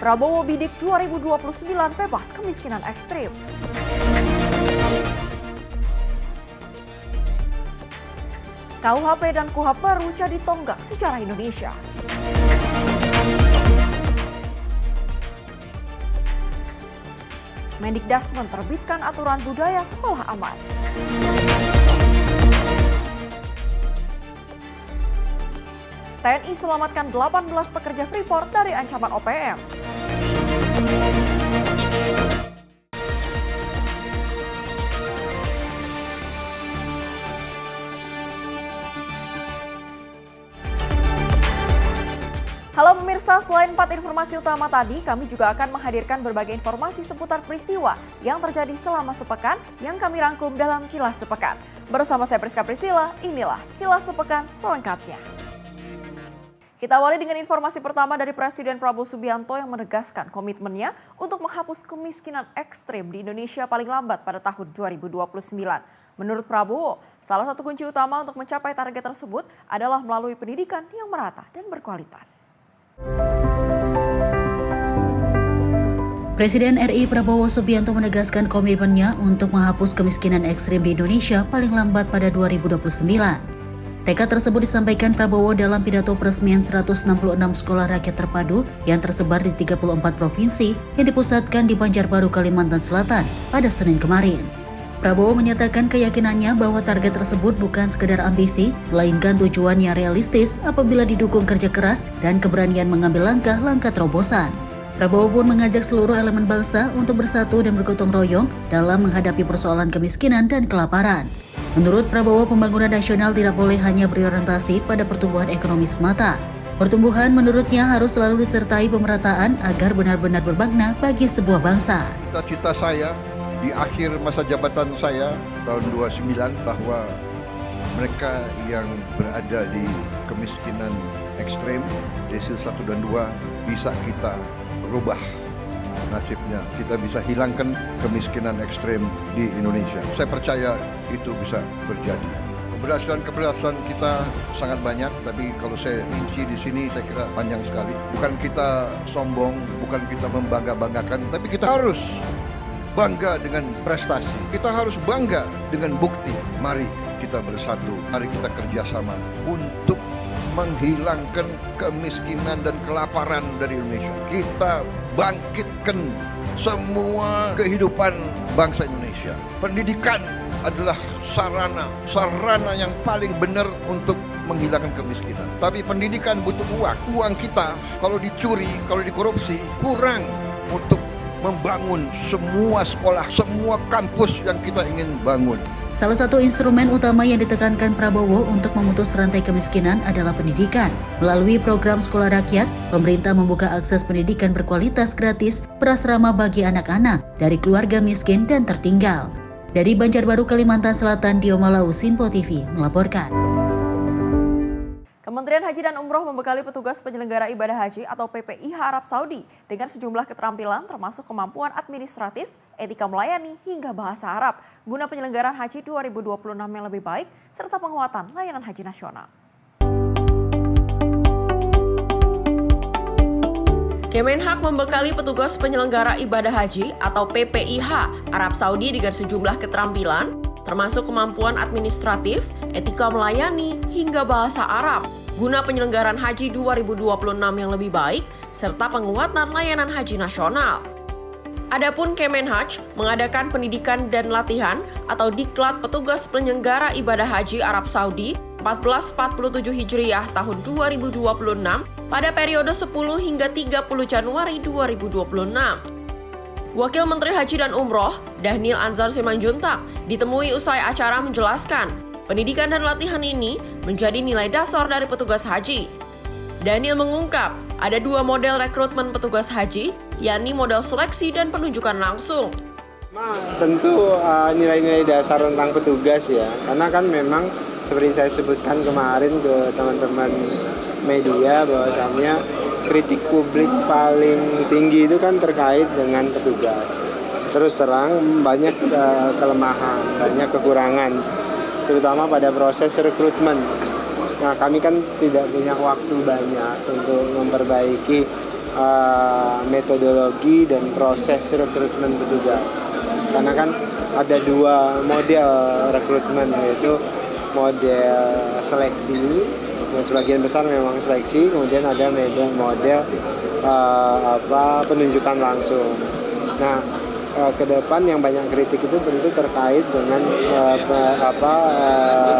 Prabowo bidik 2029 bebas kemiskinan ekstrim. KUHP dan KUHP baru jadi tonggak sejarah Indonesia. Mendikdas menerbitkan aturan budaya sekolah aman. TNI selamatkan 18 pekerja Freeport dari ancaman OPM. Halo pemirsa, selain 4 informasi utama tadi, kami juga akan menghadirkan berbagai informasi seputar peristiwa yang terjadi selama sepekan yang kami rangkum dalam Kilas Sepekan. Bersama saya Priska Priscilla, inilah Kilas Sepekan selengkapnya. Kita awali dengan informasi pertama dari Presiden Prabowo Subianto yang menegaskan komitmennya untuk menghapus kemiskinan ekstrim di Indonesia paling lambat pada tahun 2029. Menurut Prabowo, salah satu kunci utama untuk mencapai target tersebut adalah melalui pendidikan yang merata dan berkualitas. Presiden RI Prabowo Subianto menegaskan komitmennya untuk menghapus kemiskinan ekstrim di Indonesia paling lambat pada 2029. Tekad tersebut disampaikan Prabowo dalam pidato peresmian 166 sekolah rakyat terpadu yang tersebar di 34 provinsi yang dipusatkan di Banjarbaru, Kalimantan Selatan pada Senin kemarin. Prabowo menyatakan keyakinannya bahwa target tersebut bukan sekedar ambisi, melainkan tujuan yang realistis apabila didukung kerja keras dan keberanian mengambil langkah-langkah terobosan. Prabowo pun mengajak seluruh elemen bangsa untuk bersatu dan bergotong royong dalam menghadapi persoalan kemiskinan dan kelaparan. Menurut Prabowo, pembangunan nasional tidak boleh hanya berorientasi pada pertumbuhan ekonomi semata. Pertumbuhan menurutnya harus selalu disertai pemerataan agar benar-benar bermakna bagi sebuah bangsa. Cita-cita saya di akhir masa jabatan saya tahun 29 bahwa mereka yang berada di kemiskinan ekstrem, desil 1 dan 2 bisa kita rubah nasibnya. Kita bisa hilangkan kemiskinan ekstrem di Indonesia. Saya percaya itu bisa terjadi. Keberhasilan kita sangat banyak, tapi kalau saya rinci di sini saya kira panjang sekali. Bukan kita sombong, bukan kita membangga-banggakan, tapi kita harus bangga dengan prestasi. Kita harus bangga dengan bukti. Mari kita bersatu, mari kita kerjasama untuk menghilangkan kemiskinan dan kelaparan dari Indonesia. Kita bangkitkan semua kehidupan bangsa Indonesia. Pendidikan adalah sarana yang paling benar untuk menghilangkan kemiskinan. Tapi pendidikan butuh uang. Uang kita kalau dicuri, kalau dikorupsi, kurang untuk membangun semua sekolah, semua kampus yang kita ingin bangun. Salah satu instrumen utama yang ditekankan Prabowo untuk memutus rantai kemiskinan adalah pendidikan. Melalui program Sekolah Rakyat, pemerintah membuka akses pendidikan berkualitas gratis berasrama bagi anak-anak dari keluarga miskin dan tertinggal. Dari Banjarbaru, Kalimantan Selatan, Dio Malau, Sinpo TV melaporkan. Kementerian Haji dan Umroh membekali petugas penyelenggara ibadah haji atau PPIH Arab Saudi dengan sejumlah keterampilan termasuk kemampuan administratif, etika melayani, hingga bahasa Arab guna penyelenggaraan haji 2026 yang lebih baik serta penguatan layanan haji nasional. Kemenhak membekali petugas penyelenggara ibadah haji atau PPIH Arab Saudi dengan sejumlah keterampilan termasuk kemampuan administratif, etika melayani, hingga bahasa Arab guna penyelenggaraan haji 2026 yang lebih baik serta penguatan layanan haji nasional. Adapun Kemenhaj mengadakan pendidikan dan latihan atau diklat petugas penyelenggara ibadah haji Arab Saudi 1447 Hijriah tahun 2026 pada periode 10 hingga 30 Januari 2026. Wakil Menteri Haji dan Umroh, Dhanil Anzar Simanjuntak, ditemui usai acara menjelaskan, pendidikan dan latihan ini menjadi nilai dasar dari petugas haji. Dhanil mengungkap, ada 2 model rekrutmen petugas haji, yakni model seleksi dan penunjukan langsung. Tentu nilai-nilai dasar tentang petugas ya, karena kan memang seperti saya sebutkan kemarin ke teman-teman media bahwasannya kritik publik paling tinggi itu kan terkait dengan petugas. Terus terang banyak kelemahan, banyak kekurangan, terutama pada proses rekrutmen. Nah, kami kan tidak punya waktu banyak untuk memperbaiki metodologi dan proses rekrutmen petugas. Karena kan ada dua model rekrutmen, yaitu model seleksi, yang sebagian besar memang seleksi, kemudian ada model penunjukan langsung. Nah, ke depan yang banyak kritik itu tentu terkait dengan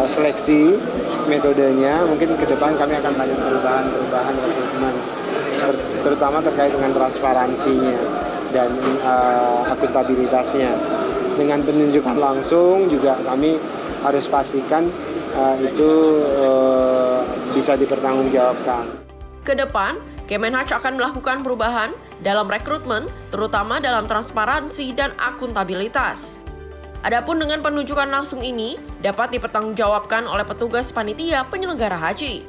seleksi metodenya. Mungkin ke depan kami akan banyak perubahan rekrutmen, terutama terkait dengan transparansinya dan akuntabilitasnya. Dengan penunjukan langsung juga kami harus pastikan itu bisa dipertanggungjawabkan. Kedepan, Kemenhaj akan melakukan perubahan dalam rekrutmen, terutama dalam transparansi dan akuntabilitas. Adapun dengan penunjukan langsung ini dapat dipertanggungjawabkan oleh petugas panitia penyelenggara haji.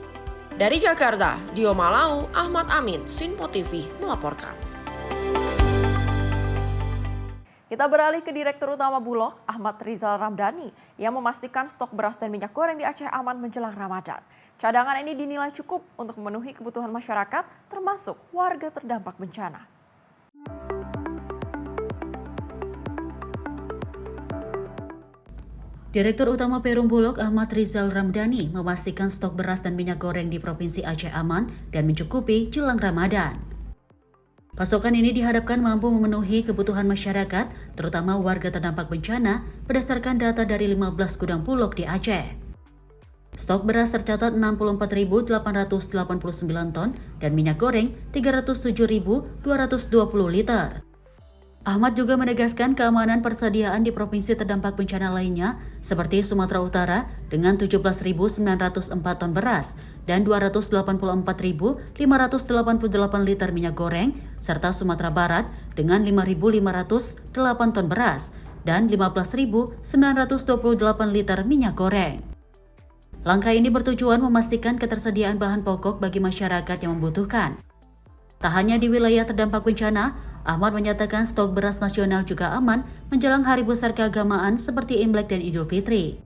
Dari Jakarta, Dio Malau, Ahmad Amin, Sinpo TV melaporkan. Kita beralih ke Direktur Utama Bulog, Ahmad Rizal Ramdhani, yang memastikan stok beras dan minyak goreng di Aceh aman menjelang Ramadan. Cadangan ini dinilai cukup untuk memenuhi kebutuhan masyarakat, termasuk warga terdampak bencana. Direktur Utama Perum Bulog Ahmad Rizal Ramdhani memastikan stok beras dan minyak goreng di Provinsi Aceh aman dan mencukupi jelang Ramadan. Pasokan ini diharapkan mampu memenuhi kebutuhan masyarakat, terutama warga terdampak bencana, berdasarkan data dari 15 gudang Bulog di Aceh. Stok beras tercatat 64.889 ton dan minyak goreng 307.220 liter. Ahmad juga menegaskan keamanan persediaan di provinsi terdampak bencana lainnya seperti Sumatera Utara dengan 17.904 ton beras dan 284.588 liter minyak goreng, serta Sumatera Barat dengan 5.508 ton beras dan 15.928 liter minyak goreng. Langkah ini bertujuan memastikan ketersediaan bahan pokok bagi masyarakat yang membutuhkan. Tak hanya di wilayah terdampak bencana, Ahmad menyatakan stok beras nasional juga aman menjelang hari besar keagamaan seperti Imlek dan Idul Fitri.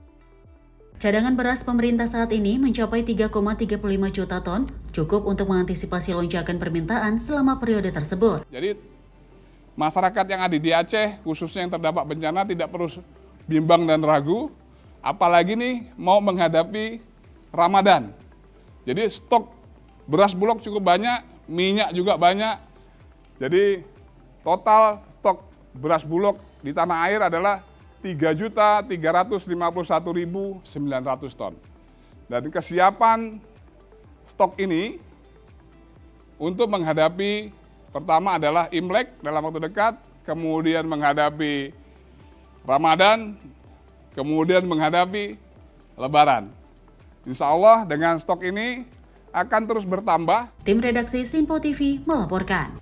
Cadangan beras pemerintah saat ini mencapai 3,35 juta ton, cukup untuk mengantisipasi lonjakan permintaan selama periode tersebut. Jadi masyarakat yang ada di Aceh, khususnya yang terdampak bencana, tidak perlu bimbang dan ragu, apalagi nih mau menghadapi Ramadan. Jadi stok beras Bulog cukup banyak, minyak juga banyak. Jadi total stok beras Bulog di tanah air adalah 3.351.900 ton. Dan kesiapan stok ini untuk menghadapi, pertama adalah Imlek dalam waktu dekat, kemudian menghadapi Ramadan, kemudian menghadapi Lebaran. Insya Allah dengan stok ini akan terus bertambah. Tim redaksi Sinpo TV melaporkan.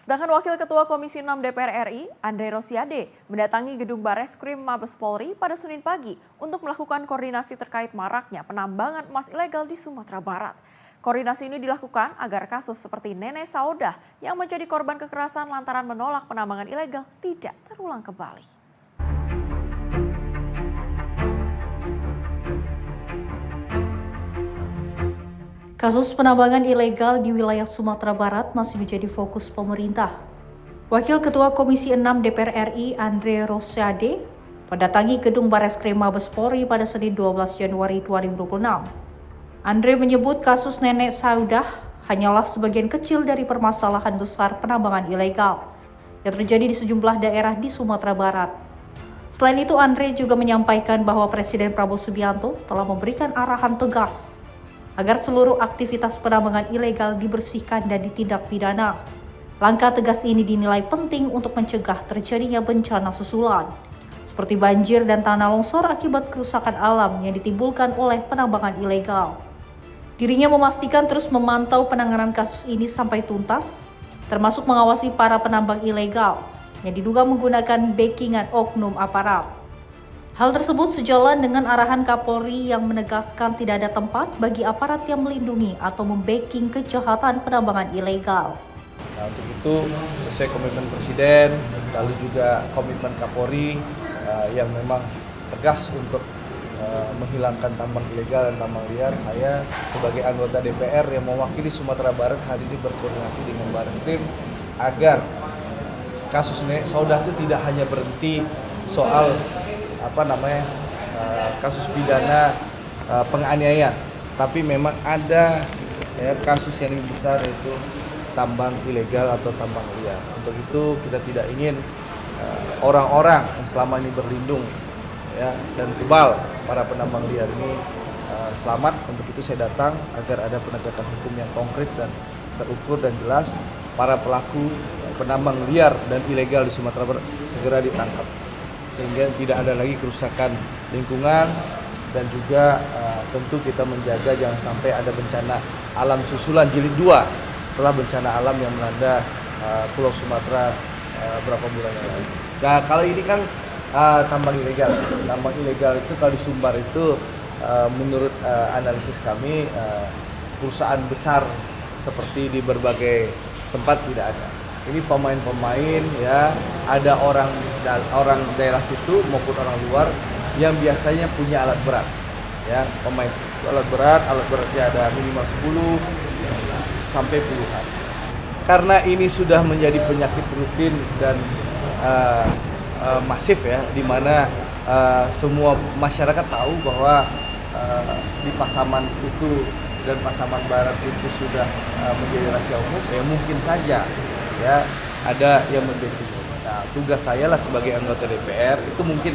Sedangkan Wakil Ketua Komisi 6 DPR RI, Andre Rosiade, mendatangi gedung Bareskrim Mabes Polri pada Senin pagi untuk melakukan koordinasi terkait maraknya penambangan emas ilegal di Sumatera Barat. Koordinasi ini dilakukan agar kasus seperti Nenek Saudah yang menjadi korban kekerasan lantaran menolak penambangan ilegal tidak terulang kembali. Kasus penambangan ilegal di wilayah Sumatera Barat masih menjadi fokus pemerintah. Wakil Ketua Komisi 6 DPR RI, Andre Rosiade, mendatangi gedung Bareskrim Mabes Polri pada Senin 12 Januari 2026. Andre menyebut kasus Nenek Saudah hanyalah sebagian kecil dari permasalahan besar penambangan ilegal yang terjadi di sejumlah daerah di Sumatera Barat. Selain itu, Andre juga menyampaikan bahwa Presiden Prabowo Subianto telah memberikan arahan tegas agar seluruh aktivitas penambangan ilegal dibersihkan dan ditindak pidana. Langkah tegas ini dinilai penting untuk mencegah terjadinya bencana susulan, seperti banjir dan tanah longsor akibat kerusakan alam yang ditimbulkan oleh penambangan ilegal. Dirinya memastikan terus memantau penanganan kasus ini sampai tuntas, termasuk mengawasi para penambang ilegal yang diduga menggunakan backingan oknum aparat. Hal tersebut sejalan dengan arahan Kapolri yang menegaskan tidak ada tempat bagi aparat yang melindungi atau membacking kejahatan penambangan ilegal. Nah, untuk itu sesuai komitmen Presiden, lalu juga komitmen Kapolri yang memang tegas untuk menghilangkan tambang ilegal dan tambang liar, saya sebagai anggota DPR yang mewakili Sumatera Barat hari ini berkoordinasi dengan Barreskrim agar kasus Nenek Saudah itu tidak hanya berhenti soal kasus pidana penganiayaan, tapi memang ada kasus yang lebih besar, yaitu tambang ilegal atau tambang liar. Untuk itu kita tidak ingin orang-orang yang selama ini berlindung dan kebal para penambang liar ini selamat. Untuk itu saya datang agar ada penegakan hukum yang konkret dan terukur dan jelas. Para pelaku penambang liar dan ilegal di Sumatera Barat segera ditangkap, sehingga tidak ada lagi kerusakan lingkungan, dan juga tentu kita menjaga jangan sampai ada bencana alam susulan jilid 2 setelah bencana alam yang melanda Pulau Sumatera berapa bulan yang lalu. Nah, kalau ini kan tambang ilegal. Tambang ilegal itu kalau di Sumbar itu menurut analisis kami perusahaan besar seperti di berbagai tempat tidak ada. Ini pemain-pemain ada orang daerah situ maupun orang luar yang biasanya punya alat berat. Pemain alat beratnya ada minimal 10 sampai puluhan. Karena ini sudah menjadi penyakit rutin dan masif di mana semua masyarakat tahu bahwa di Pasaman itu dan Pasaman Barat itu sudah menjadi rahasia umum, mungkin saja ada yang mendeteksi. Nah, tugas saya lah sebagai anggota DPR itu mungkin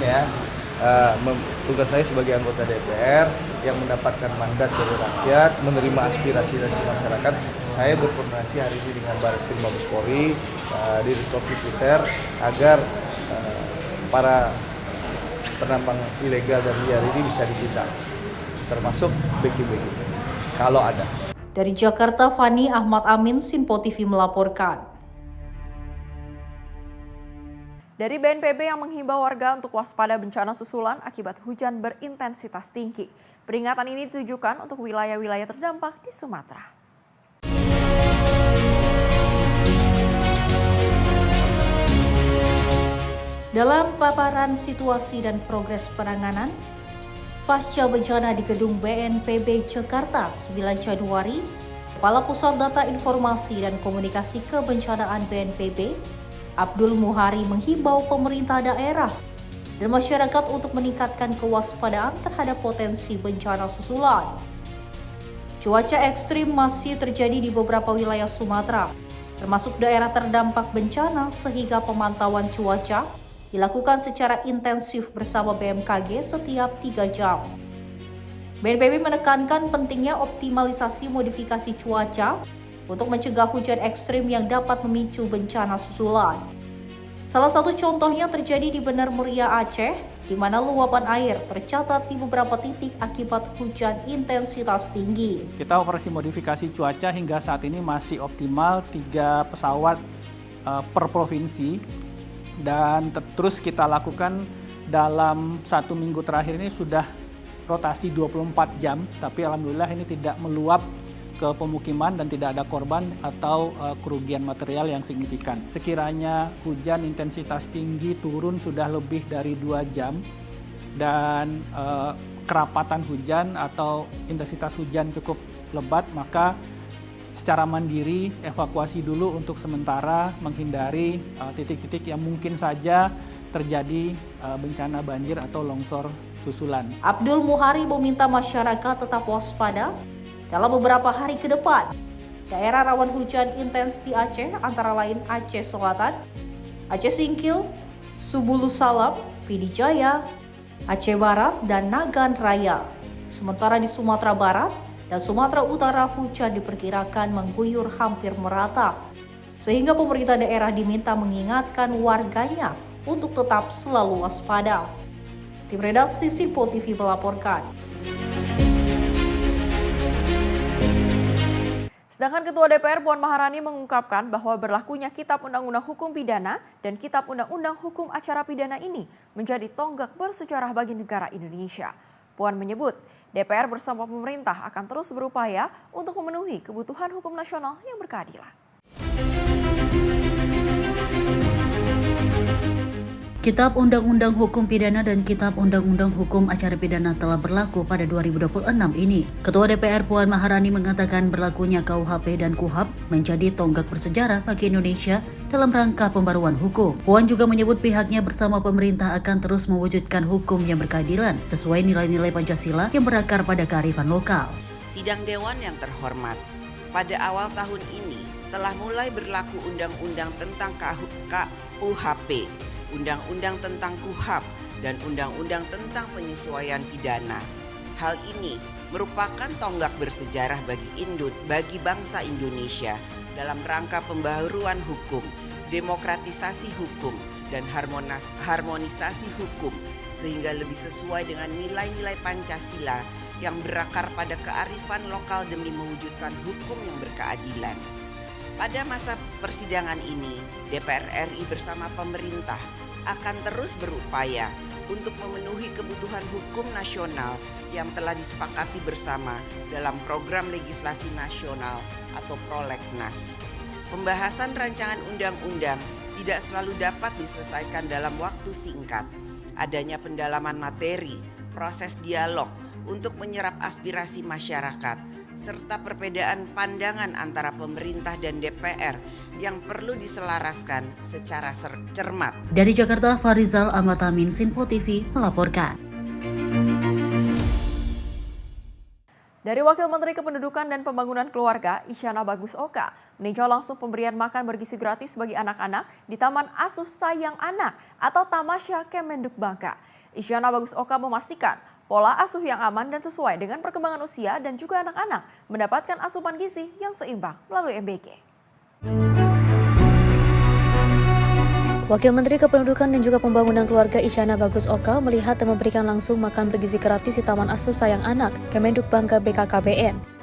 tugas saya sebagai anggota DPR yang mendapatkan mandat dari rakyat, menerima aspirasi dari masyarakat. Saya berkoordinasi hari ini dengan Barreskrim Mabes Polri, Direktorat Tipiter, agar para penambang ilegal dan liar ini bisa ditindak, termasuk BKB kalau ada. Dari Jakarta, Fani Ahmad Amin, Sinpo TV melaporkan. Dari BNPB yang menghimbau warga untuk waspada bencana susulan akibat hujan berintensitas tinggi. Peringatan ini ditujukan untuk wilayah-wilayah terdampak di Sumatera. Dalam paparan situasi dan progres penanganan pasca bencana di gedung BNPB Jakarta 9 Januari, Kepala Pusat Data Informasi dan Komunikasi Kebencanaan BNPB, Abdul Muhari menghimbau pemerintah daerah dan masyarakat untuk meningkatkan kewaspadaan terhadap potensi bencana susulan. Cuaca ekstrim masih terjadi di beberapa wilayah Sumatera, termasuk daerah terdampak bencana, sehingga pemantauan cuaca dilakukan secara intensif bersama BMKG setiap 3 jam. BNPB menekankan pentingnya optimalisasi modifikasi cuaca untuk mencegah hujan ekstrim yang dapat memicu bencana susulan. Salah satu contohnya terjadi di Bener Muria, Aceh, di mana luapan air tercatat di beberapa titik akibat hujan intensitas tinggi. Kita operasi modifikasi cuaca hingga saat ini masih optimal 3 pesawat per provinsi, dan terus kita lakukan dalam 1 minggu terakhir ini sudah rotasi 24 jam, tapi alhamdulillah ini tidak meluap ke pemukiman dan tidak ada korban atau kerugian material yang signifikan. Sekiranya hujan intensitas tinggi turun sudah lebih dari 2 jam dan kerapatan hujan atau intensitas hujan cukup lebat, maka secara mandiri evakuasi dulu untuk sementara menghindari titik-titik yang mungkin saja terjadi bencana banjir atau longsor susulan. Abdul Muhari meminta masyarakat tetap waspada dalam beberapa hari ke depan. Daerah rawan hujan intens di Aceh antara lain Aceh Selatan, Aceh Singkil, Subulus Salam, Pidi Jaya, Aceh Barat, dan Nagan Raya. Sementara di Sumatera Barat dan Sumatera Utara hujan diperkirakan mengguyur hampir merata, sehingga pemerintah daerah diminta mengingatkan warganya untuk tetap selalu waspada. Tim redaksi Sinpo TV melaporkan. Sedangkan Ketua DPR Puan Maharani mengungkapkan bahwa berlakunya Kitab Undang-Undang Hukum Pidana dan Kitab Undang-Undang Hukum Acara Pidana ini menjadi tonggak bersejarah bagi negara Indonesia. Puan menyebut DPR bersama pemerintah akan terus berupaya untuk memenuhi kebutuhan hukum nasional yang berkeadilan. Kitab Undang-Undang Hukum Pidana dan Kitab Undang-Undang Hukum Acara Pidana telah berlaku pada 2026 ini. Ketua DPR Puan Maharani mengatakan berlakunya KUHP dan KUHAP menjadi tonggak bersejarah bagi Indonesia dalam rangka pembaruan hukum. Puan juga menyebut pihaknya bersama pemerintah akan terus mewujudkan hukum yang berkeadilan sesuai nilai-nilai Pancasila yang berakar pada kearifan lokal. Sidang Dewan yang terhormat, pada awal tahun ini telah mulai berlaku Undang-Undang tentang KUHP, Undang-Undang tentang KUHAP, dan Undang-Undang tentang penyesuaian pidana. Hal ini merupakan tonggak bersejarah bagi bangsa Indonesia dalam rangka pembaharuan hukum, demokratisasi hukum, dan harmonisasi hukum sehingga lebih sesuai dengan nilai-nilai Pancasila yang berakar pada kearifan lokal demi mewujudkan hukum yang berkeadilan. Pada masa persidangan ini, DPR RI bersama pemerintah akan terus berupaya untuk memenuhi kebutuhan hukum nasional yang telah disepakati bersama dalam program legislasi nasional atau Prolegnas. Pembahasan rancangan undang-undang tidak selalu dapat diselesaikan dalam waktu singkat. Adanya pendalaman materi, proses dialog untuk menyerap aspirasi masyarakat, serta perbedaan pandangan antara pemerintah dan DPR yang perlu diselaraskan secara cermat. Dari Jakarta, Farizal Ahmad Amin, Sinpo TV melaporkan. Dari Wakil Menteri Kependudukan dan Pembangunan Keluarga, Isyana Bagus Oka, meninjau langsung pemberian makan bergizi gratis bagi anak-anak di Taman Asuh Sayang Anak atau Tamasya Kemenduk Bangka. Isyana Bagus Oka memastikan pola asuh yang aman dan sesuai dengan perkembangan usia dan juga anak-anak mendapatkan asupan gizi yang seimbang melalui MBG. Wakil Menteri Kependudukan dan juga Pembangunan Keluarga Isyana Bagus Oka melihat dan memberikan langsung makan bergizi gratis di Taman Asuh Sayang Anak, Kemenduk Bangka BKKBN.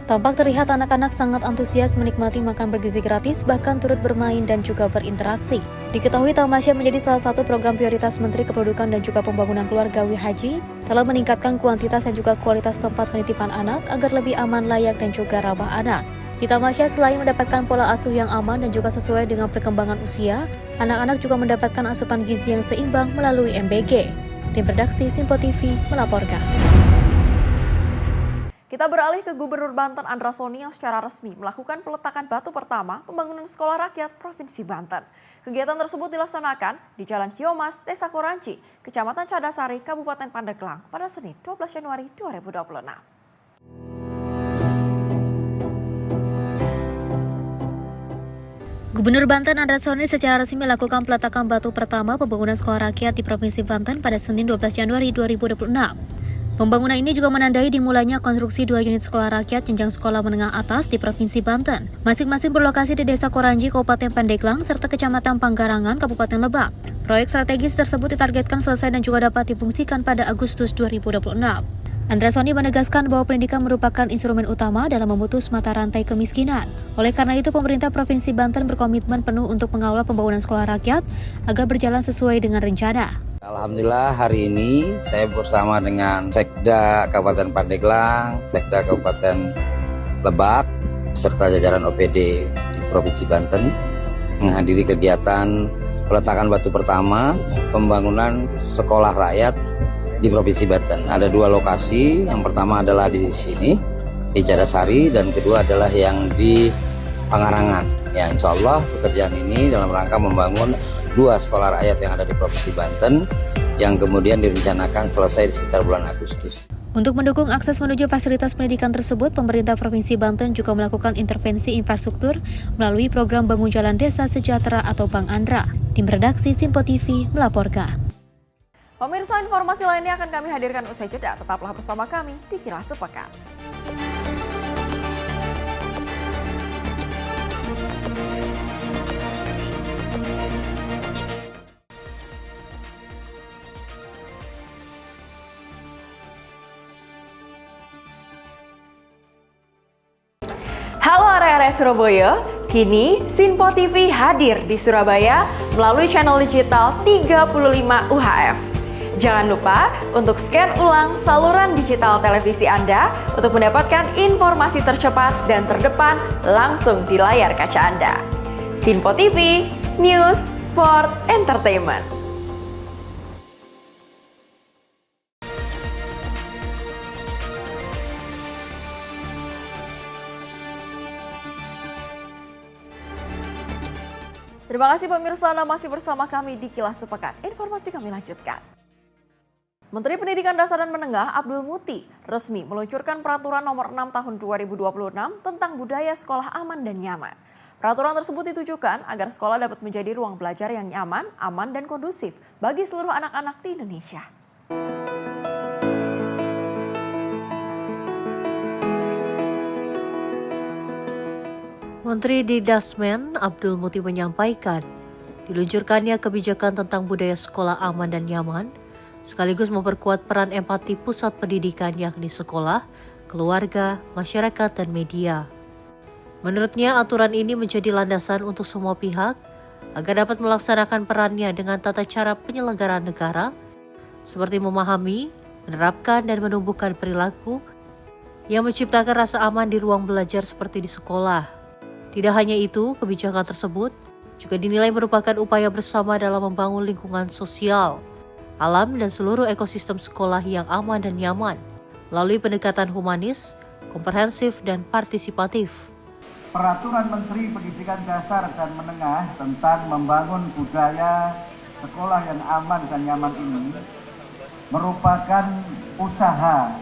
Tampak terlihat anak-anak sangat antusias menikmati makan bergizi gratis, bahkan turut bermain dan juga berinteraksi. Diketahui Tamasya menjadi salah satu program prioritas Menteri Kependudukan dan juga Pembangunan Keluarga Wihaji dalam meningkatkan kuantitas dan juga kualitas tempat penitipan anak agar lebih aman, layak, dan juga ramah anak. Di Tamasya selain mendapatkan pola asuh yang aman dan juga sesuai dengan perkembangan usia, anak-anak juga mendapatkan asupan gizi yang seimbang melalui MBG. Tim redaksi Sinpo TV melaporkan. Kita beralih ke Gubernur Banten Andra Soni yang secara resmi melakukan peletakan batu pertama pembangunan sekolah rakyat Provinsi Banten. Kegiatan tersebut dilaksanakan di Jalan Ciomas, Desa Koranci, Kecamatan Cadasari, Kabupaten Pandeglang pada Senin 12 Januari 2026. Gubernur Banten Andra Soni secara resmi melakukan peletakan batu pertama pembangunan sekolah rakyat di Provinsi Banten pada Senin 12 Januari 2026. Pembangunan ini juga menandai dimulainya konstruksi 2 unit sekolah rakyat jenjang sekolah menengah atas di Provinsi Banten. Masing-masing berlokasi di Desa Koranji, Kabupaten Pandeglang, serta Kecamatan Panggarangan, Kabupaten Lebak. Proyek strategis tersebut ditargetkan selesai dan juga dapat difungsikan pada Agustus 2026. Andra Soni menegaskan bahwa pendidikan merupakan instrumen utama dalam memutus mata rantai kemiskinan. Oleh karena itu, pemerintah Provinsi Banten berkomitmen penuh untuk mengawal pembangunan sekolah rakyat agar berjalan sesuai dengan rencana. Alhamdulillah hari ini saya bersama dengan Sekda Kabupaten Pandeglang, Sekda Kabupaten Lebak, serta jajaran OPD di Provinsi Banten menghadiri kegiatan peletakan batu pertama pembangunan sekolah rakyat di Provinsi Banten. Ada 2 lokasi, yang pertama adalah di sini, di Cadasari, dan kedua adalah yang di Pangarangan. Ya, insya Allah pekerjaan ini dalam rangka membangun 2 sekolah rakyat yang ada di Provinsi Banten, yang kemudian direncanakan selesai di sekitar bulan Agustus. Untuk mendukung akses menuju fasilitas pendidikan tersebut, pemerintah Provinsi Banten juga melakukan intervensi infrastruktur melalui program Bangun Jalan Desa Sejahtera atau Bang Andra. Tim redaksi Sinpo TV melaporkan. Pemirsa, informasi lainnya akan kami hadirkan usai jeda. Tetaplah bersama kami di Kilas Sepekan. Halo area-area Surabaya, kini Sinpo TV hadir di Surabaya melalui channel digital 35 UHF. Jangan lupa untuk scan ulang saluran digital televisi Anda untuk mendapatkan informasi tercepat dan terdepan langsung di layar kaca Anda. Sinpo TV, News, Sport, Entertainment. Terima kasih pemirsa, Anda masih bersama kami di Kilas Sepekan. Informasi kami lanjutkan. Menteri Pendidikan Dasar dan Menengah Abdul Muti resmi meluncurkan Peraturan Nomor 6 Tahun 2026 tentang budaya sekolah aman dan nyaman. Peraturan tersebut ditujukan agar sekolah dapat menjadi ruang belajar yang nyaman, aman, dan kondusif bagi seluruh anak-anak di Indonesia. Menteri Didasmen Abdul Muti menyampaikan, diluncurkannya kebijakan tentang budaya sekolah aman dan nyaman, sekaligus memperkuat peran empati pusat pendidikan yakni sekolah, keluarga, masyarakat, dan media. Menurutnya, aturan ini menjadi landasan untuk semua pihak agar dapat melaksanakan perannya dengan tata cara penyelenggaraan negara, seperti memahami, menerapkan, dan menumbuhkan perilaku yang menciptakan rasa aman di ruang belajar seperti di sekolah. Tidak hanya itu, kebijakan tersebut juga dinilai merupakan upaya bersama dalam membangun lingkungan sosial, alam, dan seluruh ekosistem sekolah yang aman dan nyaman melalui pendekatan humanis, komprehensif, dan partisipatif. Peraturan Menteri Pendidikan Dasar dan Menengah tentang membangun budaya sekolah yang aman dan nyaman ini merupakan usaha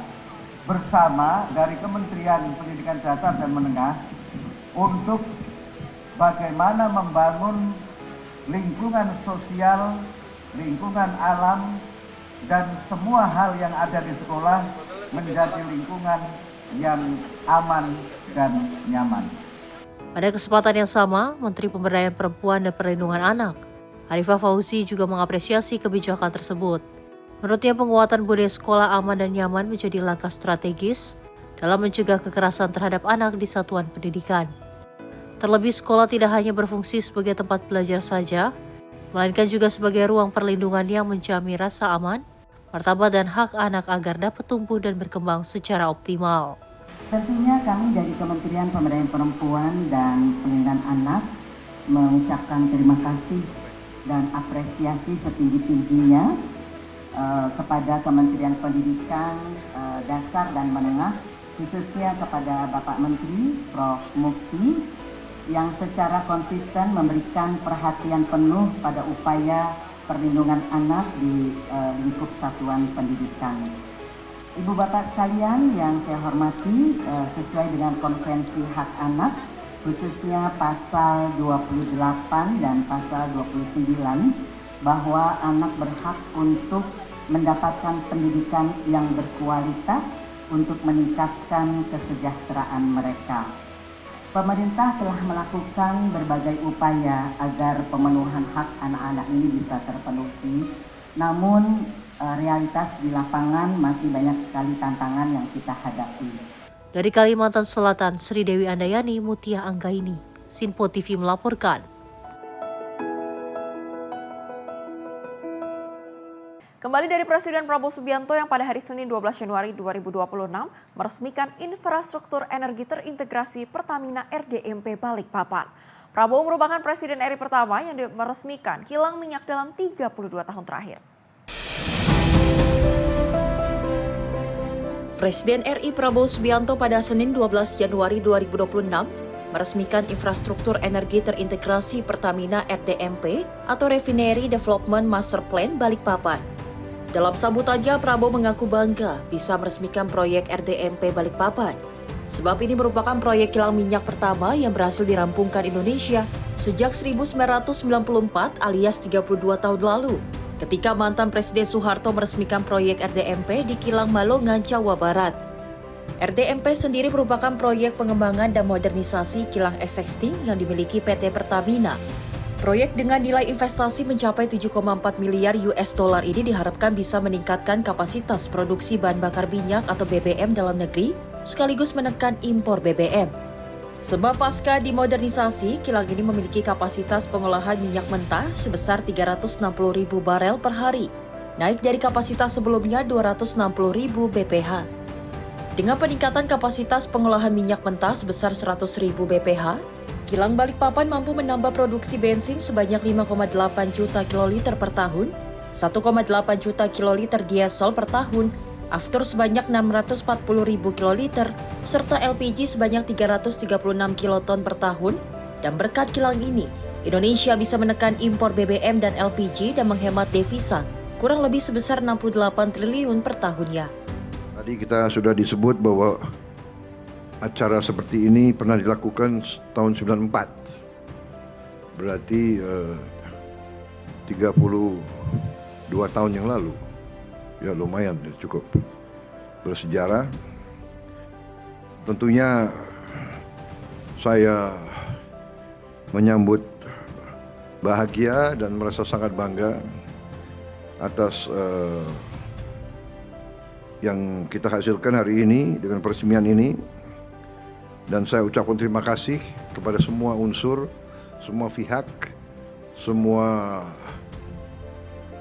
bersama dari Kementerian Pendidikan Dasar dan Menengah untuk bagaimana membangun lingkungan sosial, lingkungan alam, dan semua hal yang ada di sekolah menjadi lingkungan yang aman dan nyaman. Pada kesempatan yang sama, Menteri Pemberdayaan Perempuan dan Perlindungan Anak, Arifah Fauzi juga mengapresiasi kebijakan tersebut. Menurutnya, penguatan budaya sekolah aman dan nyaman menjadi langkah strategis dalam mencegah kekerasan terhadap anak di satuan pendidikan. Terlebih, sekolah tidak hanya berfungsi sebagai tempat belajar saja, melainkan juga sebagai ruang perlindungan yang menjamin rasa aman, martabat, dan hak anak agar dapat tumbuh dan berkembang secara optimal. Tentunya kami dari Kementerian Pemberdayaan Perempuan dan Perlindungan Anak mengucapkan terima kasih dan apresiasi setinggi-tingginya kepada Kementerian Pendidikan Dasar dan Menengah, khususnya kepada Bapak Menteri Prof. Mukti yang secara konsisten memberikan perhatian penuh pada upaya perlindungan anak di lingkup satuan pendidikan. Ibu Bapak sekalian yang saya hormati, sesuai dengan Konvensi Hak Anak, khususnya pasal 28 dan pasal 29, bahwa anak berhak untuk mendapatkan pendidikan yang berkualitas untuk meningkatkan kesejahteraan mereka. Pemerintah telah melakukan berbagai upaya agar pemenuhan hak anak-anak ini bisa terpenuhi, namun realitas di lapangan masih banyak sekali tantangan yang kita hadapi. Dari Kalimantan Selatan, Sri Dewi Andayani, Mutia Anggaini, Sinpo TV melaporkan. Kembali dari Presiden Prabowo Subianto yang pada hari Senin 12 Januari 2026 meresmikan infrastruktur energi terintegrasi Pertamina RDMP Balikpapan. Prabowo merupakan Presiden RI pertama yang meresmikan kilang minyak dalam 32 tahun terakhir. Presiden RI Prabowo Subianto pada Senin 12 Januari 2026 meresmikan infrastruktur energi terintegrasi Pertamina RDMP atau Refinery Development Master Plan Balikpapan. Dalam sambutannya, Prabowo mengaku bangga bisa meresmikan proyek RDMP Balikpapan. Sebab ini merupakan proyek kilang minyak pertama yang berhasil dirampungkan Indonesia sejak 1994 alias 32 tahun lalu, ketika mantan Presiden Soeharto meresmikan proyek RDMP di Kilang Balongan, Jawa Barat. RDMP sendiri merupakan proyek pengembangan dan modernisasi kilang existing yang dimiliki PT Pertamina. Proyek dengan nilai investasi mencapai 7,4 miliar US dollar ini diharapkan bisa meningkatkan kapasitas produksi bahan bakar minyak atau BBM dalam negeri, sekaligus menekan impor BBM. Sebab pasca dimodernisasi, kilang ini memiliki kapasitas pengolahan minyak mentah sebesar 360.000 barel per hari, naik dari kapasitas sebelumnya 260.000 bph. Dengan peningkatan kapasitas pengolahan minyak mentah sebesar 100.000 bph, Kilang Balikpapan mampu menambah produksi bensin sebanyak 5,8 juta kiloliter per tahun, 1,8 juta kiloliter diesel per tahun, aftur sebanyak 640.000 kiloliter, serta LPG sebanyak 336 kiloton per tahun, dan berkat kilang ini, Indonesia bisa menekan impor BBM dan LPG dan menghemat devisa kurang lebih sebesar 68 triliun per tahunnya. Tadi kita sudah disebut bahwa acara seperti ini pernah dilakukan tahun 94. Berarti 32 tahun yang lalu. Ya lumayan, cukup bersejarah. Tentunya saya menyambut bahagia dan merasa sangat bangga atas yang kita hasilkan hari ini dengan peresmian ini, dan saya ucapkan terima kasih kepada semua unsur, semua pihak, semua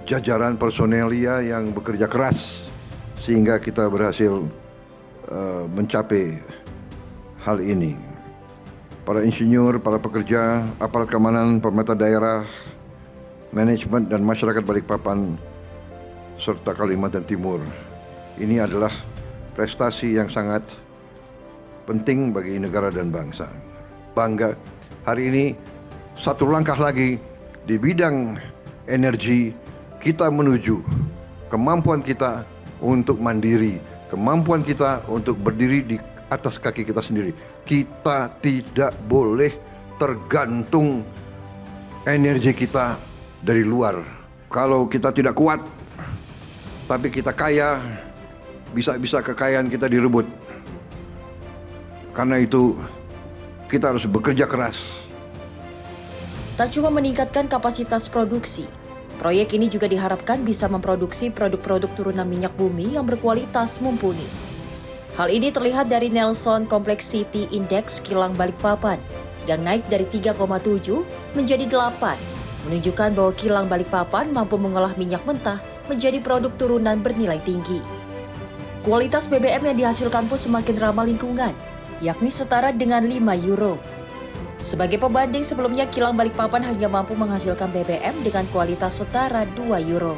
jajaran personelia yang bekerja keras sehingga kita berhasil mencapai hal ini. Para insinyur, para pekerja, aparat keamanan, pemerintah daerah, manajemen dan masyarakat Balikpapan serta Kalimantan Timur. Ini adalah prestasi yang sangat penting bagi negara dan bangsa. Bangga hari ini satu langkah lagi di bidang energi kita menuju kemampuan kita untuk mandiri, kemampuan kita untuk berdiri di atas kaki kita sendiri. Kita tidak boleh tergantung energi kita dari luar. Kalau kita tidak kuat, tapi kita kaya, bisa-bisa kekayaan kita direbut. Karena itu kita harus bekerja keras. Tak cuma meningkatkan kapasitas produksi, proyek ini juga diharapkan bisa memproduksi produk-produk turunan minyak bumi yang berkualitas mumpuni. Hal ini terlihat dari Nelson Complexity Index kilang Balikpapan yang naik dari 3,7 menjadi 8, menunjukkan bahwa kilang Balikpapan mampu mengolah minyak mentah menjadi produk turunan bernilai tinggi. Kualitas BBM yang dihasilkan pun semakin ramah lingkungan, yakni setara dengan 5 euro. Sebagai pembanding, sebelumnya kilang Balikpapan hanya mampu menghasilkan BBM dengan kualitas setara 2 euro.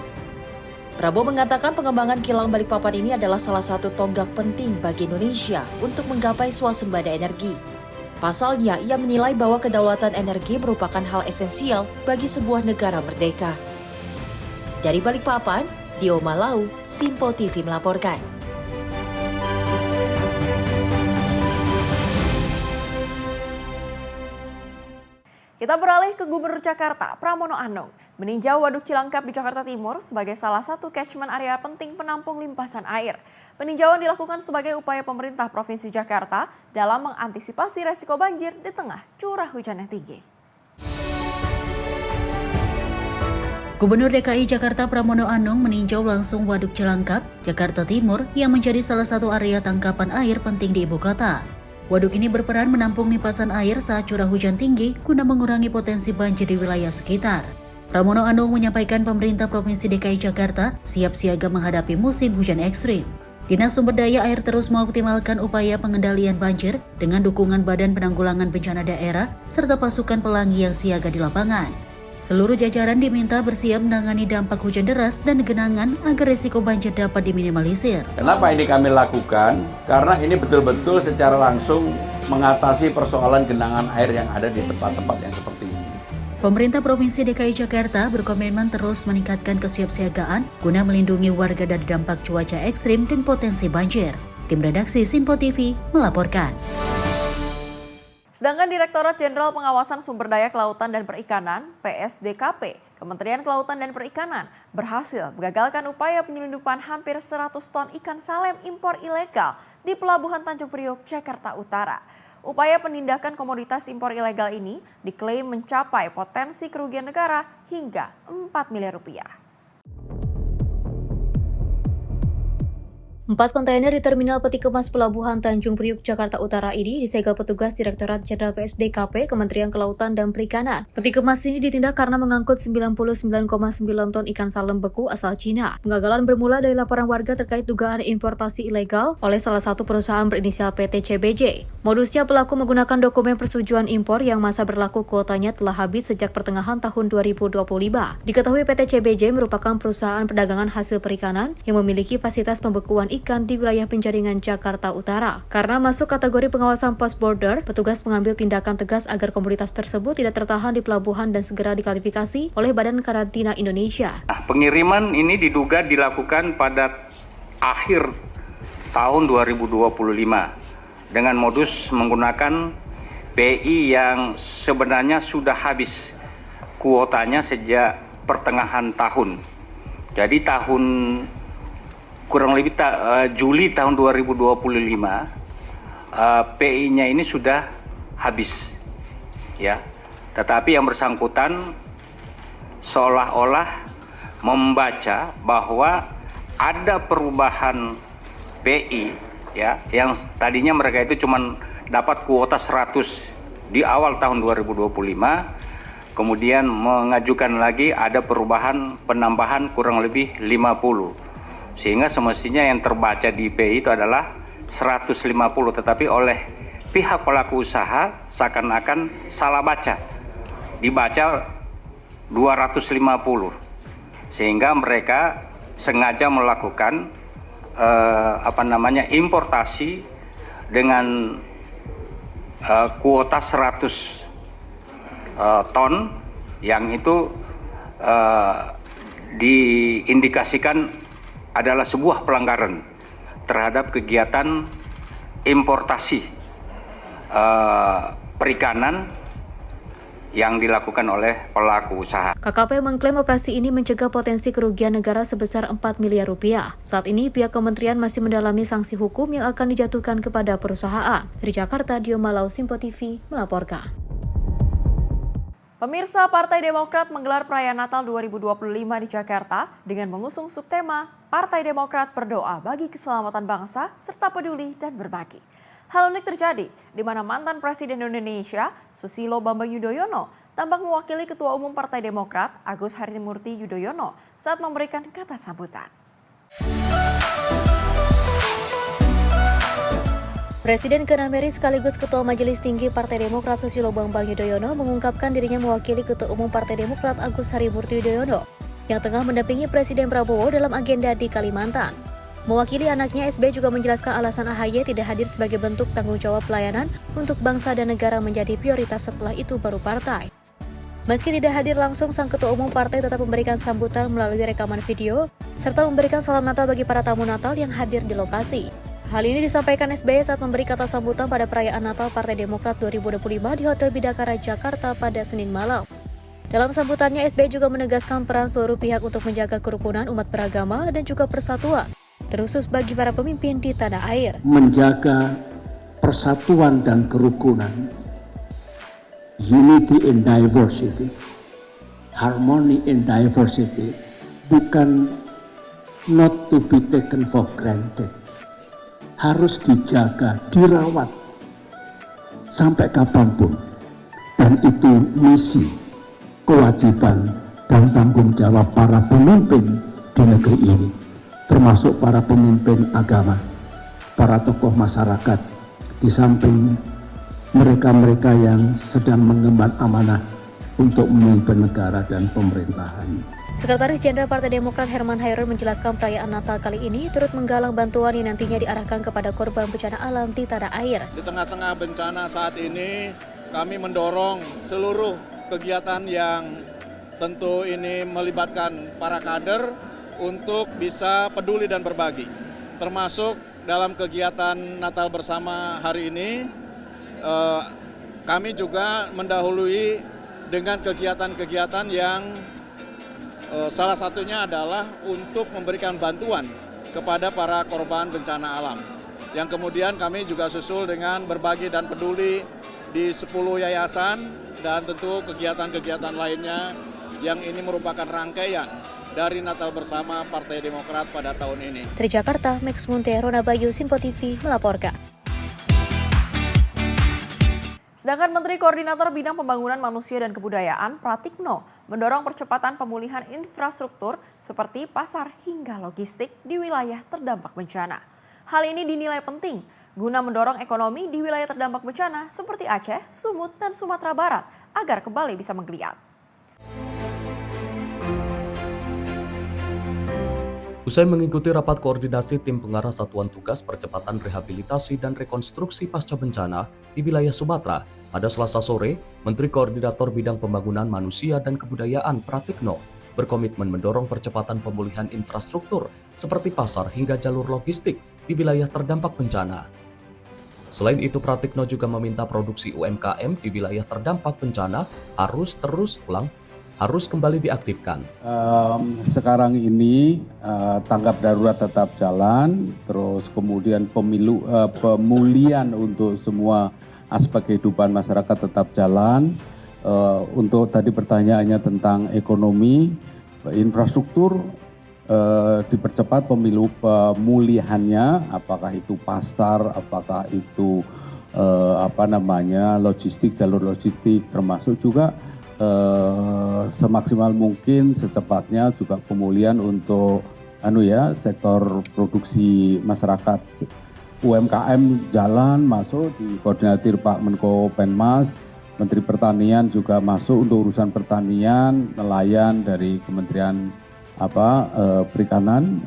Prabowo mengatakan pengembangan kilang Balikpapan ini adalah salah satu tonggak penting bagi Indonesia untuk menggapai swasembada energi. Pasalnya, ia menilai bahwa kedaulatan energi merupakan hal esensial bagi sebuah negara merdeka. Dari Balikpapan, Dio Malau, Simpo TV melaporkan. Kita beralih ke Gubernur Jakarta, Pramono Anung, meninjau Waduk Cilangkap di Jakarta Timur sebagai salah satu catchment area penting penampung limpasan air. Peninjauan dilakukan sebagai upaya pemerintah Provinsi Jakarta dalam mengantisipasi resiko banjir di tengah curah hujan yang tinggi. Gubernur DKI Jakarta Pramono Anung meninjau langsung Waduk Cilangkap, Jakarta Timur yang menjadi salah satu area tangkapan air penting di ibu kota. Waduk ini berperan menampung limpasan air saat curah hujan tinggi guna mengurangi potensi banjir di wilayah sekitar. Pramono Anung menyampaikan pemerintah Provinsi DKI Jakarta siap siaga menghadapi musim hujan ekstrim. Dinas Sumber Daya Air terus mengoptimalkan upaya pengendalian banjir dengan dukungan Badan Penanggulangan Bencana Daerah serta pasukan pelangi yang siaga di lapangan. Seluruh jajaran diminta bersiap menangani dampak hujan deras dan genangan agar risiko banjir dapat diminimalisir. Kenapa ini kami lakukan? Karena ini betul-betul secara langsung mengatasi persoalan genangan air yang ada di tempat-tempat yang seperti ini. Pemerintah Provinsi DKI Jakarta berkomitmen terus meningkatkan kesiapsiagaan guna melindungi warga dari dampak cuaca ekstrim dan potensi banjir. Tim redaksi Simpo TV melaporkan. Sedangkan Direktorat Jenderal Pengawasan Sumber Daya Kelautan dan Perikanan (PSDKP) Kementerian Kelautan dan Perikanan berhasil mengagalkan upaya penyelundupan hampir 100 ton ikan salem impor ilegal di Pelabuhan Tanjung Priok, Jakarta Utara. Upaya penindakan komoditas impor ilegal ini diklaim mencapai potensi kerugian negara hingga 4 miliar rupiah. 4 kontainer di Terminal Peti Kemas Pelabuhan Tanjung Priok, Jakarta Utara ini disegel petugas Direktorat Jenderal PSDKP Kementerian Kelautan dan Perikanan. Peti kemas ini ditindak karena mengangkut 99,9 ton ikan salem beku asal Cina. Pengagalan bermula dari laporan warga terkait dugaan importasi ilegal oleh salah satu perusahaan berinisial PT CBJ. Modusnya pelaku menggunakan dokumen persetujuan impor yang masa berlaku kuotanya telah habis sejak pertengahan tahun 2025. Diketahui PT CBJ merupakan perusahaan perdagangan hasil perikanan yang memiliki fasilitas pembekuan ikan ikan di wilayah penjaringan Jakarta Utara. Karena masuk kategori pengawasan pos border, petugas mengambil tindakan tegas agar komoditas tersebut tidak tertahan di pelabuhan dan segera diklarifikasi oleh Badan Karantina Indonesia. Pengiriman ini diduga dilakukan pada akhir tahun 2025 dengan modus menggunakan PI yang sebenarnya sudah habis kuotanya sejak pertengahan tahun. Jadi kurang lebih Juli tahun 2025 PI-nya ini sudah habis, ya. Tetapi yang bersangkutan seolah-olah membaca bahwa ada perubahan PI, ya, yang tadinya mereka itu cuma dapat kuota 100 di awal tahun 2025. Kemudian mengajukan lagi ada perubahan penambahan kurang lebih 50. Sehingga semestinya yang terbaca di PI itu adalah 150, tetapi oleh pihak pelaku usaha seakan-akan salah baca. Dibaca 250. Sehingga mereka sengaja melakukan importasi dengan kuota 100 ton yang itu diindikasikan adalah sebuah pelanggaran terhadap kegiatan importasi perikanan yang dilakukan oleh pelaku usaha. KKP mengklaim operasi ini mencegah potensi kerugian negara sebesar 4 miliar rupiah. Saat ini pihak kementerian masih mendalami sanksi hukum yang akan dijatuhkan kepada perusahaan. Dari Jakarta, Dio Malau, Simpo TV melaporkan. Pemirsa, Partai Demokrat menggelar perayaan Natal 2025 di Jakarta dengan mengusung subtema Partai Demokrat berdoa bagi keselamatan bangsa serta peduli dan berbagi. Hal unik terjadi di mana mantan Presiden Indonesia Susilo Bambang Yudhoyono tampak mewakili Ketua Umum Partai Demokrat Agus Harimurti Yudhoyono saat memberikan kata sambutan. Presiden ke-6 RI sekaligus Ketua Majelis Tinggi Partai Demokrat Susilo Bambang Yudhoyono mengungkapkan dirinya mewakili Ketua Umum Partai Demokrat Agus Harimurti Yudhoyono yang tengah mendampingi Presiden Prabowo dalam agenda di Kalimantan. Mewakili anaknya, SBY juga menjelaskan alasan AHY tidak hadir sebagai bentuk tanggung jawab pelayanan untuk bangsa dan negara menjadi prioritas, setelah itu baru partai. Meski tidak hadir langsung, sang Ketua Umum Partai tetap memberikan sambutan melalui rekaman video serta memberikan salam Natal bagi para tamu Natal yang hadir di lokasi. Hal ini disampaikan SBY saat memberi kata sambutan pada perayaan Natal Partai Demokrat 2025 di Hotel Bidakara, Jakarta pada Senin malam. Dalam sambutannya, SBY juga menegaskan peran seluruh pihak untuk menjaga kerukunan umat beragama dan juga persatuan, terkhusus bagi para pemimpin di tanah air. Menjaga persatuan dan kerukunan, unity in diversity, harmony in diversity, bukan not to be taken for granted. Harus dijaga, dirawat sampai kapanpun. Dan itu misi, kewajiban, dan tanggung jawab para pemimpin di negeri ini, termasuk para pemimpin agama, para tokoh masyarakat, di samping mereka-mereka yang sedang mengemban amanah untuk memimpin negara dan pemerintahan. Sekretaris Jenderal Partai Demokrat Herman Hairul menjelaskan perayaan Natal kali ini turut menggalang bantuan yang nantinya diarahkan kepada korban bencana alam di tanah air. Di tengah-tengah bencana saat ini, kami mendorong seluruh kegiatan yang tentu ini melibatkan para kader untuk bisa peduli dan berbagi. Termasuk dalam kegiatan Natal bersama hari ini, kami juga mendahului dengan kegiatan-kegiatan yang salah satunya adalah untuk memberikan bantuan kepada para korban bencana alam. Yang kemudian kami juga susul dengan berbagi dan peduli di 10 yayasan dan tentu kegiatan-kegiatan lainnya yang ini merupakan rangkaian dari Natal bersama Partai Demokrat pada tahun ini. Dari Jakarta, Max Munte, Rona Bayu, Simpo TV melaporkan. Sedangkan Menteri Koordinator Bidang Pembangunan Manusia dan Kebudayaan Pratikno mendorong percepatan pemulihan infrastruktur seperti pasar hingga logistik di wilayah terdampak bencana. Hal ini dinilai penting guna mendorong ekonomi di wilayah terdampak bencana seperti Aceh, Sumut, dan Sumatera Barat agar kembali bisa menggeliat. Usai mengikuti rapat koordinasi tim pengarah Satuan Tugas Percepatan Rehabilitasi dan Rekonstruksi Pasca Bencana di wilayah Sumatera, pada Selasa sore, Menteri Koordinator Bidang Pembangunan Manusia dan Kebudayaan Pratikno berkomitmen mendorong percepatan pemulihan infrastruktur seperti pasar hingga jalur logistik di wilayah terdampak bencana. Selain itu, Pratikno juga meminta produksi UMKM di wilayah terdampak bencana harus kembali diaktifkan. Sekarang ini tanggap darurat tetap jalan, terus kemudian pemulihan untuk semua aspek kehidupan masyarakat tetap jalan. Untuk tadi pertanyaannya tentang ekonomi, infrastruktur dipercepat pemulihannya, apakah itu pasar, apakah itu logistik, jalur logistik, termasuk juga semaksimal mungkin secepatnya juga pemulihan untuk sektor produksi masyarakat. UMKM jalan masuk dikoordinir Pak Menko Penmas, Menteri Pertanian juga masuk untuk urusan pertanian, nelayan dari Kementerian Perikanan,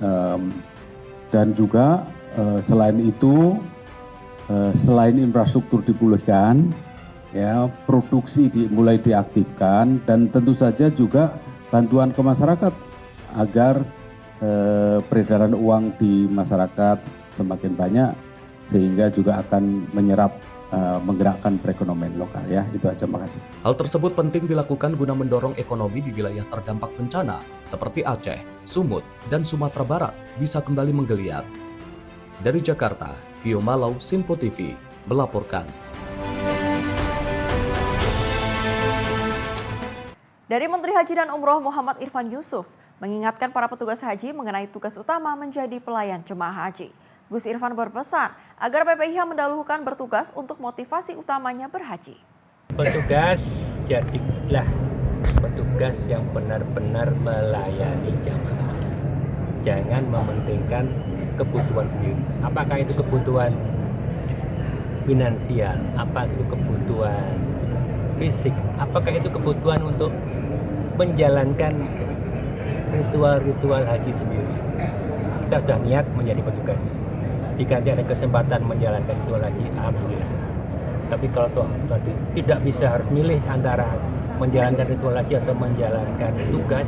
dan juga selain itu selain infrastruktur dipulihkan, ya, produksi mulai diaktifkan, dan tentu saja juga bantuan ke masyarakat agar peredaran uang di masyarakat semakin banyak sehingga juga akan menggerakkan perekonomian lokal, ya. Itu aja, makasih. Hal tersebut penting dilakukan guna mendorong ekonomi di wilayah terdampak bencana seperti Aceh, Sumut, dan Sumatera Barat bisa kembali menggeliat. Dari Jakarta, Pio Malau, Simpo TV melaporkan. Dari Menteri Haji dan Umroh Muhammad Irfan Yusuf mengingatkan para petugas haji mengenai tugas utama menjadi pelayan jemaah haji. Gus Irfan berpesan agar PPIH mendahulukan bertugas untuk motivasi utamanya berhaji. Petugas, jadilah petugas yang benar-benar melayani jamaah. Jangan mementingkan kebutuhan sendiri. Apakah itu kebutuhan finansial, apa itu kebutuhan fisik, apakah itu kebutuhan untuk menjalankan ritual-ritual haji sendiri. Kita sudah niat menjadi petugas. Jika nanti ada kesempatan menjalankan ritual haji, alhamdulillah. Tapi kalau tidak bisa harus milih antara menjalankan ritual haji atau menjalankan tugas,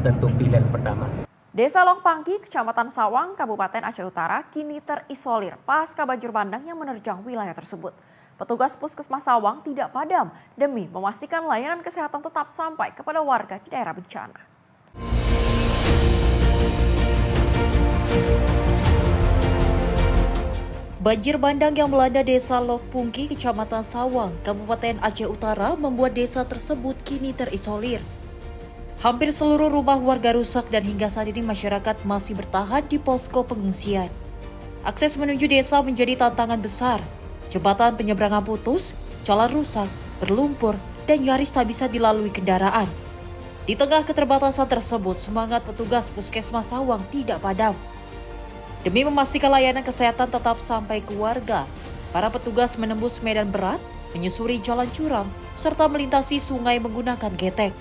tentu pilihan pertama. Desa Lokpangki, Kecamatan Sawang, Kabupaten Aceh Utara kini terisolir pasca banjir bandang yang menerjang wilayah tersebut. Petugas Puskesmas Sawang tidak padam demi memastikan layanan kesehatan tetap sampai kepada warga di daerah bencana. Banjir bandang yang melanda Desa Lokpangki, Kecamatan Sawang, Kabupaten Aceh Utara membuat desa tersebut kini terisolir. Hampir seluruh rumah warga rusak dan hingga saat ini masyarakat masih bertahan di posko pengungsian. Akses menuju desa menjadi tantangan besar. Jembatan penyeberangan putus, jalan rusak, berlumpur, dan nyaris tak bisa dilalui kendaraan. Di tengah keterbatasan tersebut, semangat petugas Puskesmas Sawang tidak padam. Demi memastikan layanan kesehatan tetap sampai ke warga, para petugas menembus medan berat, menyusuri jalan curam, serta melintasi sungai menggunakan getek.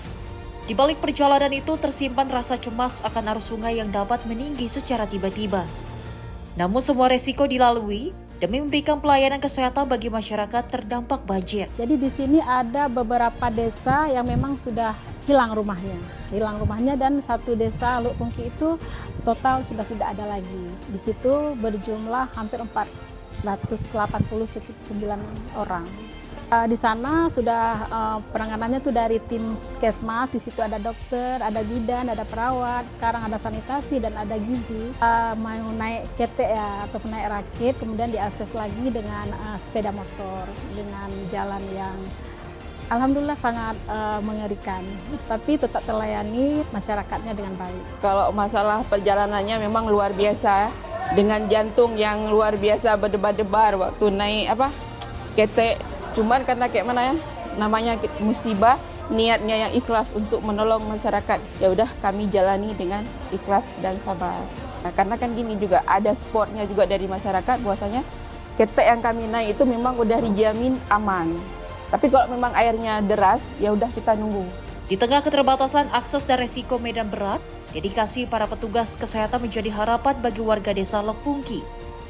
Di balik perjalanan itu tersimpan rasa cemas akan arus sungai yang dapat meninggi secara tiba-tiba. Namun semua resiko dilalui demi memberikan pelayanan kesehatan bagi masyarakat terdampak banjir. Jadi di sini ada beberapa desa yang memang sudah hilang rumahnya dan satu desa Lokpangki itu total sudah tidak ada lagi. Di situ berjumlah hampir 489 orang. Di sana sudah penanganannya tuh dari tim puskesmas, di situ ada dokter, ada bidan, ada perawat, sekarang ada sanitasi dan ada gizi. Mau naik ketek ya atau naik rakit, kemudian diakses lagi dengan sepeda motor dengan jalan yang alhamdulillah sangat mengerikan, tapi tetap terlayani masyarakatnya dengan baik. Kalau masalah perjalanannya memang luar biasa, dengan jantung yang luar biasa berdebar-debar waktu naik ketek. Cuman karena kayak mana ya, namanya musibah, niatnya yang ikhlas untuk menolong masyarakat. Ya udah kami jalani dengan ikhlas dan sabar. Nah, karena kan gini juga ada supportnya juga dari masyarakat, bahwasanya ketek yang kami naik itu memang udah dijamin aman. Tapi kalau memang airnya deras, ya udah kita nunggu Di tengah keterbatasan akses dan resiko medan berat, dedikasi para petugas kesehatan menjadi harapan bagi warga desa Lekpungki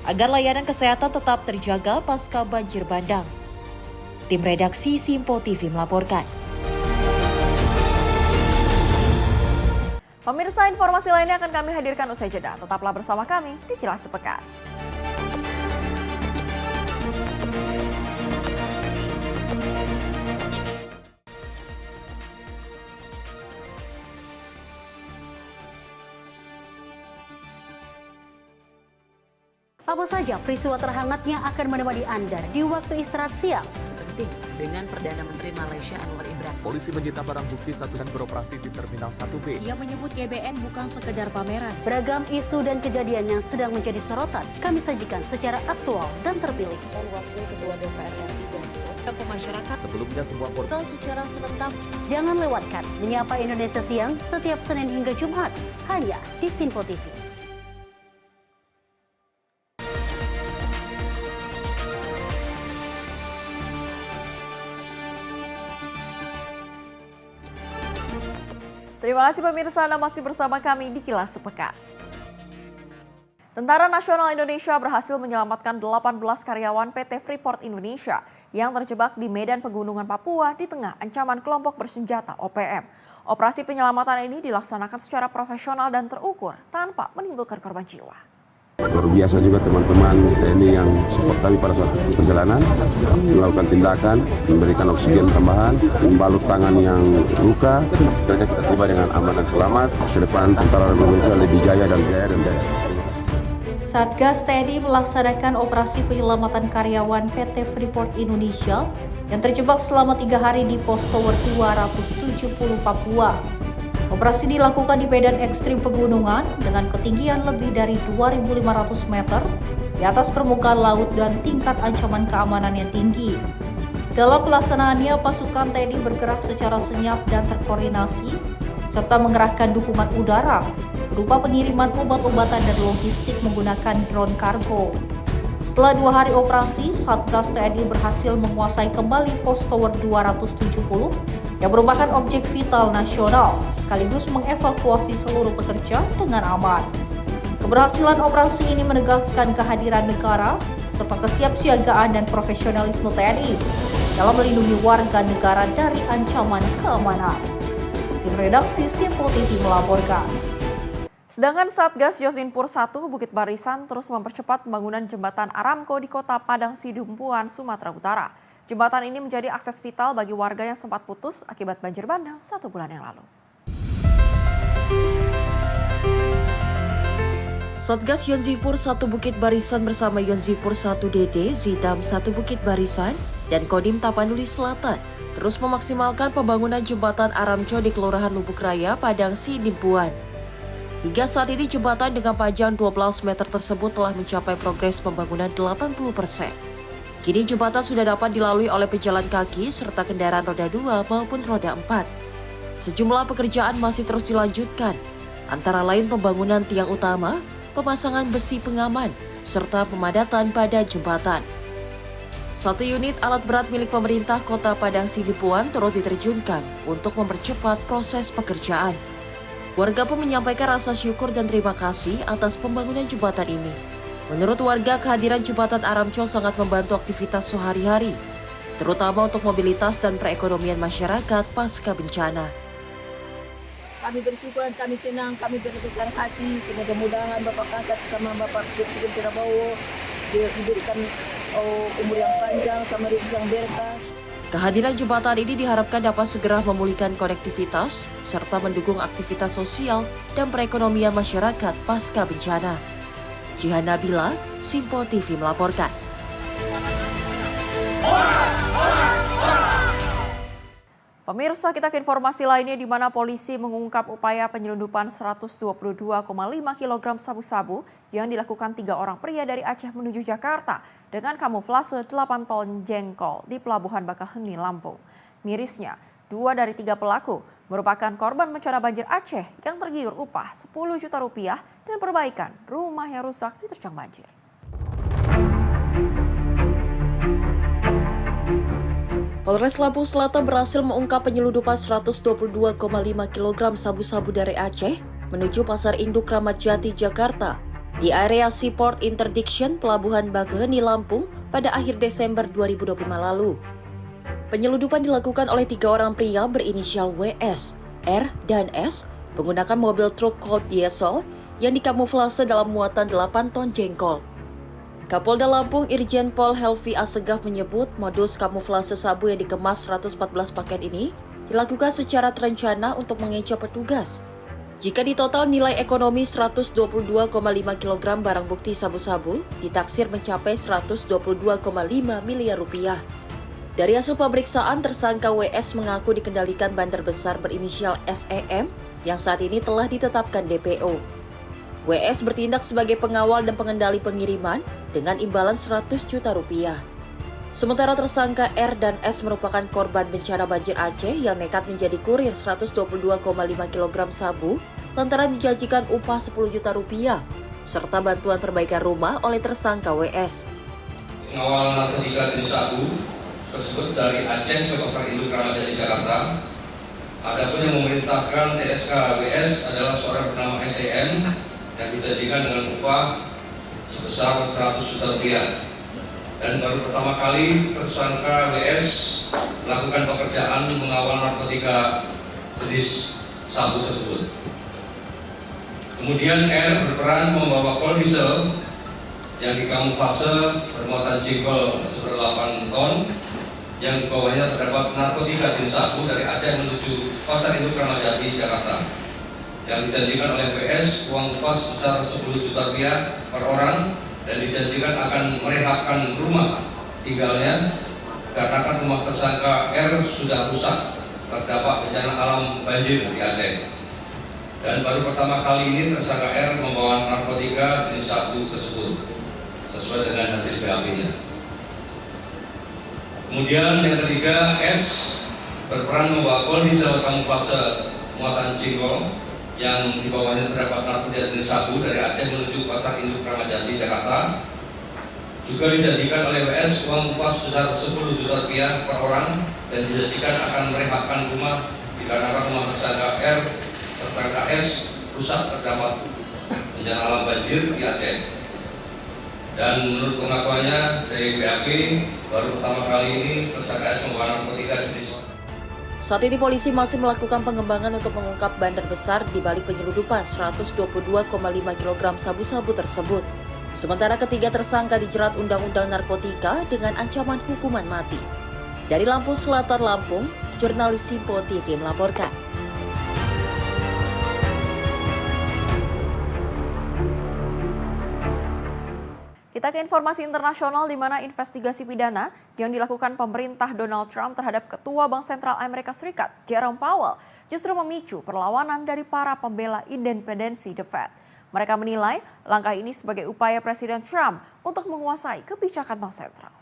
agar layanan kesehatan tetap terjaga pasca banjir bandang. Tim redaksi Simpo TV melaporkan. Pemirsa, informasi lainnya akan kami hadirkan usai jeda. Tetaplah bersama kami di Kilas Sepekan. Apa saja peristiwa terhangatnya akan menemani Anda di waktu istirahat siang? Penting dengan Perdana Menteri Malaysia Anwar Ibrahim. Polisi menyita barang bukti dan beroperasi di Terminal 1B. Ia menyebut GBN bukan sekedar pameran. Beragam isu dan kejadian yang sedang menjadi sorotan kami sajikan secara aktual dan terpilih. Dan Wakil Ketua DPR RI Dasko ke masyarakat. Sebelumnya sebuah portal secara serentak. Jangan lewatkan Menyapa Indonesia Siang setiap Senin hingga Jumat hanya di Simpo TV. Terima kasih pemirsa, Anda masih bersama kami di Kilas Sepekan. Tentara Nasional Indonesia berhasil menyelamatkan 18 karyawan PT Freeport Indonesia yang terjebak di medan pegunungan Papua di tengah ancaman kelompok bersenjata OPM. Operasi penyelamatan ini dilaksanakan secara profesional dan terukur tanpa menimbulkan korban jiwa. Luar biasa juga teman-teman TNI yang support kami pada saat perjalanan, melakukan tindakan, memberikan oksigen tambahan, membalut tangan yang luka, akhirnya kita tiba dengan aman dan selamat. Ke depan tentara Indonesia lebih jaya dan jaya dan jaya. Satgas TNI melaksanakan operasi penyelamatan karyawan PT Freeport Indonesia yang terjebak selama 3 hari di pos tower 270 Papua. Operasi dilakukan di medan ekstrim pegunungan dengan ketinggian lebih dari 2.500 meter di atas permukaan laut dan tingkat ancaman keamanan yang tinggi. Dalam pelaksanaannya, pasukan TNI bergerak secara senyap dan terkoordinasi, serta mengerahkan dukungan udara berupa pengiriman obat-obatan dan logistik menggunakan drone kargo. Setelah 2 hari operasi, Satgas TNI berhasil menguasai kembali pos tower 270 yang merupakan objek vital nasional, sekaligus mengevakuasi seluruh pekerja dengan aman. Keberhasilan operasi ini menegaskan kehadiran negara serta kesiapsiagaan dan profesionalisme TNI dalam melindungi warga negara dari ancaman keamanan. Tim redaksi Simpo TV melaporkan. Sedangkan Satgas Yosinpur 1 Bukit Barisan terus mempercepat pembangunan jembatan Aramco di Kota Padang Sidumpuan, Sumatera Utara. Jembatan ini menjadi akses vital bagi warga yang sempat putus akibat banjir bandang 1 bulan yang lalu. Satgas Yosinpur 1 Bukit Barisan bersama Yosinpur 1 DD, Zidam 1 Bukit Barisan, dan Kodim Tapanuli Selatan terus memaksimalkan pembangunan jembatan Aramco di Kelurahan Lubuk Raya, Padang Sidimpuan. Hingga saat ini jembatan dengan panjang 12 meter tersebut telah mencapai progres pembangunan 80%. Kini jembatan sudah dapat dilalui oleh pejalan kaki serta kendaraan roda 2 maupun roda 4. Sejumlah pekerjaan masih terus dilanjutkan, antara lain pembangunan tiang utama, pemasangan besi pengaman, serta pemadatan pada jembatan. 1 unit alat berat milik pemerintah Kota Padang Sidimpuan turut diterjunkan untuk mempercepat proses pekerjaan. Warga pun menyampaikan rasa syukur dan terima kasih atas pembangunan jembatan ini. Menurut warga, kehadiran jembatan Aramco sangat membantu aktivitas sehari-hari, terutama untuk mobilitas dan perekonomian masyarakat pasca bencana. Kami bersyukur dan kami senang, kami berbesar hati. Semoga-mogahan Bapak Kasat sama Bapak Presiden Prabowo diberikan umur yang panjang sama rezeki yang berkah. Kehadiran jembatan ini diharapkan dapat segera memulihkan konektivitas serta mendukung aktivitas sosial dan perekonomian masyarakat pasca bencana. Jihan Nabila, Simpo TV melaporkan. Pemirsa, kita ke informasi lainnya di mana polisi mengungkap upaya penyelundupan 122,5 kg sabu-sabu yang dilakukan 3 orang pria dari Aceh menuju Jakarta dengan kamuflase 8 ton jengkol di Pelabuhan Bakaheni, Lampung. Mirisnya, 2 dari 3 pelaku merupakan korban bencana banjir Aceh yang tergiur upah 10 juta rupiah dan perbaikan rumah yang rusak diterjang banjir. Polres Lampung Selatan berhasil mengungkap penyeludupan 122,5 kg sabu-sabu dari Aceh menuju Pasar Induk Ramat Jati, Jakarta di area Seaport Interdiction Pelabuhan Bagaheni, Lampung pada akhir Desember 2025 lalu. Penyeludupan dilakukan oleh 3 orang pria berinisial WS, R, dan S menggunakan mobil truk Colt diesel yang dikamuflase dalam muatan 8 ton jengkol. Kapolda Lampung Irjen Pol Helvi Asegaf menyebut modus kamuflase sabu yang dikemas 114 paket ini dilakukan secara terencana untuk mengecoh petugas. Jika ditotal nilai ekonomi 122,5 kg barang bukti sabu-sabu ditaksir mencapai 122,5 miliar rupiah. Dari hasil pemeriksaan, tersangka WS mengaku dikendalikan bandar besar berinisial SEM yang saat ini telah ditetapkan DPO. WS bertindak sebagai pengawal dan pengendali pengiriman dengan imbalan 100 juta rupiah. Sementara tersangka R dan S merupakan korban bencana banjir Aceh yang nekat menjadi kurir 122,5 kg sabu lantaran dijanjikan upah 10 juta rupiah serta bantuan perbaikan rumah oleh tersangka WS. Pengawal narkotika jenis sabu tersebut dari Aceh ke Pasar Induk Ramat Jati, Jakarta. Adapun yang memerintahkan TSK WS adalah seorang bernama SEM yang dijanjikan dengan upah sebesar 100 juta rupiah. Dan baru pertama kali tersangka WS melakukan pekerjaan mengawal narkotika jenis sabu tersebut. Kemudian R berperan membawa kol diesel yang dikamuflase bermuatan jengkol seberat 8 ton yang di bawahnya terdapat narkotika jenis sabu dari Aceh menuju Pasar Induk Ramat Jati, Jakarta. Yang dijanjikan oleh WS uang upah sebesar 10 juta rupiah per orang dan dijanjikan akan merehabkan rumah tinggalnya karena kan rumah tersangka R sudah rusak terdampak bencana alam banjir di Aceh. Dan baru pertama kali ini tersangka R membawa narkotika jenis sabu tersebut sesuai dengan hasil BAP-nya. Kemudian yang ketiga, S berperan membawa kol diesel kamuflase muatan jengkol yang di bawahnya terdapat narkotika jenis sabu dari Aceh menuju Pasar Induk Ramat Jati, Jakarta. Juga dijanjikan oleh WS uang upah sebesar 10 juta rupiah per orang dan dijanjikan akan merehabkan rumah dikarenakan rumah tersangka R tersangka S rusak terdapat bencana alam banjir di Aceh. Dan menurut pengakuannya dari BAP, baru pertama kali ini tersangka S membawa narkotika jenis. Saat ini polisi masih melakukan pengembangan untuk mengungkap bandar besar di balik penyeludupan 122,5 kg sabu-sabu tersebut. Sementara ketiga tersangka dijerat Undang-Undang Narkotika dengan ancaman hukuman mati. Dari Lampung Selatan, Lampung, jurnalis Simpo TV melaporkan. Kita ke informasi internasional di mana investigasi pidana yang dilakukan pemerintah Donald Trump terhadap Ketua Bank Sentral Amerika Serikat, Jerome Powell, justru memicu perlawanan dari para pembela independensi The Fed. Mereka menilai langkah ini sebagai upaya Presiden Trump untuk menguasai kebijakan Bank Sentral.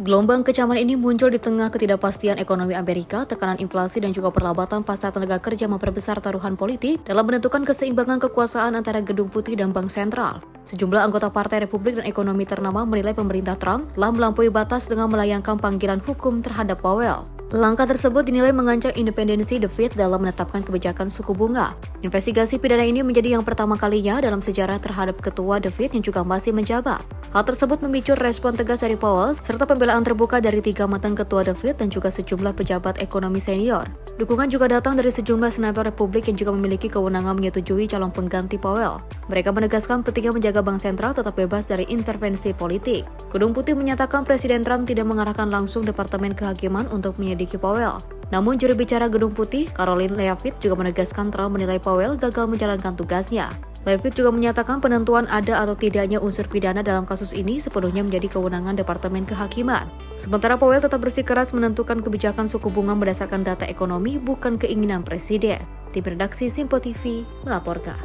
Gelombang kecaman ini muncul di tengah ketidakpastian ekonomi Amerika, tekanan inflasi dan juga perlambatan pasar tenaga kerja memperbesar taruhan politik dalam menentukan keseimbangan kekuasaan antara Gedung Putih dan Bank Sentral. Sejumlah anggota Partai Republik dan ekonomi ternama menilai pemerintah Trump telah melampaui batas dengan melayangkan panggilan hukum terhadap Powell. Langkah tersebut dinilai mengancam independensi The Fed dalam menetapkan kebijakan suku bunga. Investigasi pidana ini menjadi yang pertama kalinya dalam sejarah terhadap Ketua The Fed yang juga masih menjabat. Hal tersebut memicu respon tegas dari Powell serta pembelaan terbuka dari 3 mantan Ketua The Fed dan juga sejumlah pejabat ekonomi senior. Dukungan juga datang dari sejumlah senator Republik yang juga memiliki kewenangan menyetujui calon pengganti Powell. Mereka menegaskan pentingnya menjaga Bank Sentral tetap bebas dari intervensi politik. Gedung Putih menyatakan Presiden Trump tidak mengarahkan langsung Departemen Kehakiman untuk menyelidiki Powell. Namun juru bicara Gedung Putih, Caroline Leavitt, juga menegaskan Trump menilai Powell gagal menjalankan tugasnya. Leavitt juga menyatakan penentuan ada atau tidaknya unsur pidana dalam kasus ini sepenuhnya menjadi kewenangan Departemen Kehakiman. Sementara Powell tetap bersikeras menentukan kebijakan suku bunga berdasarkan data ekonomi, bukan keinginan Presiden. Tim redaksi Simpo TV melaporkan.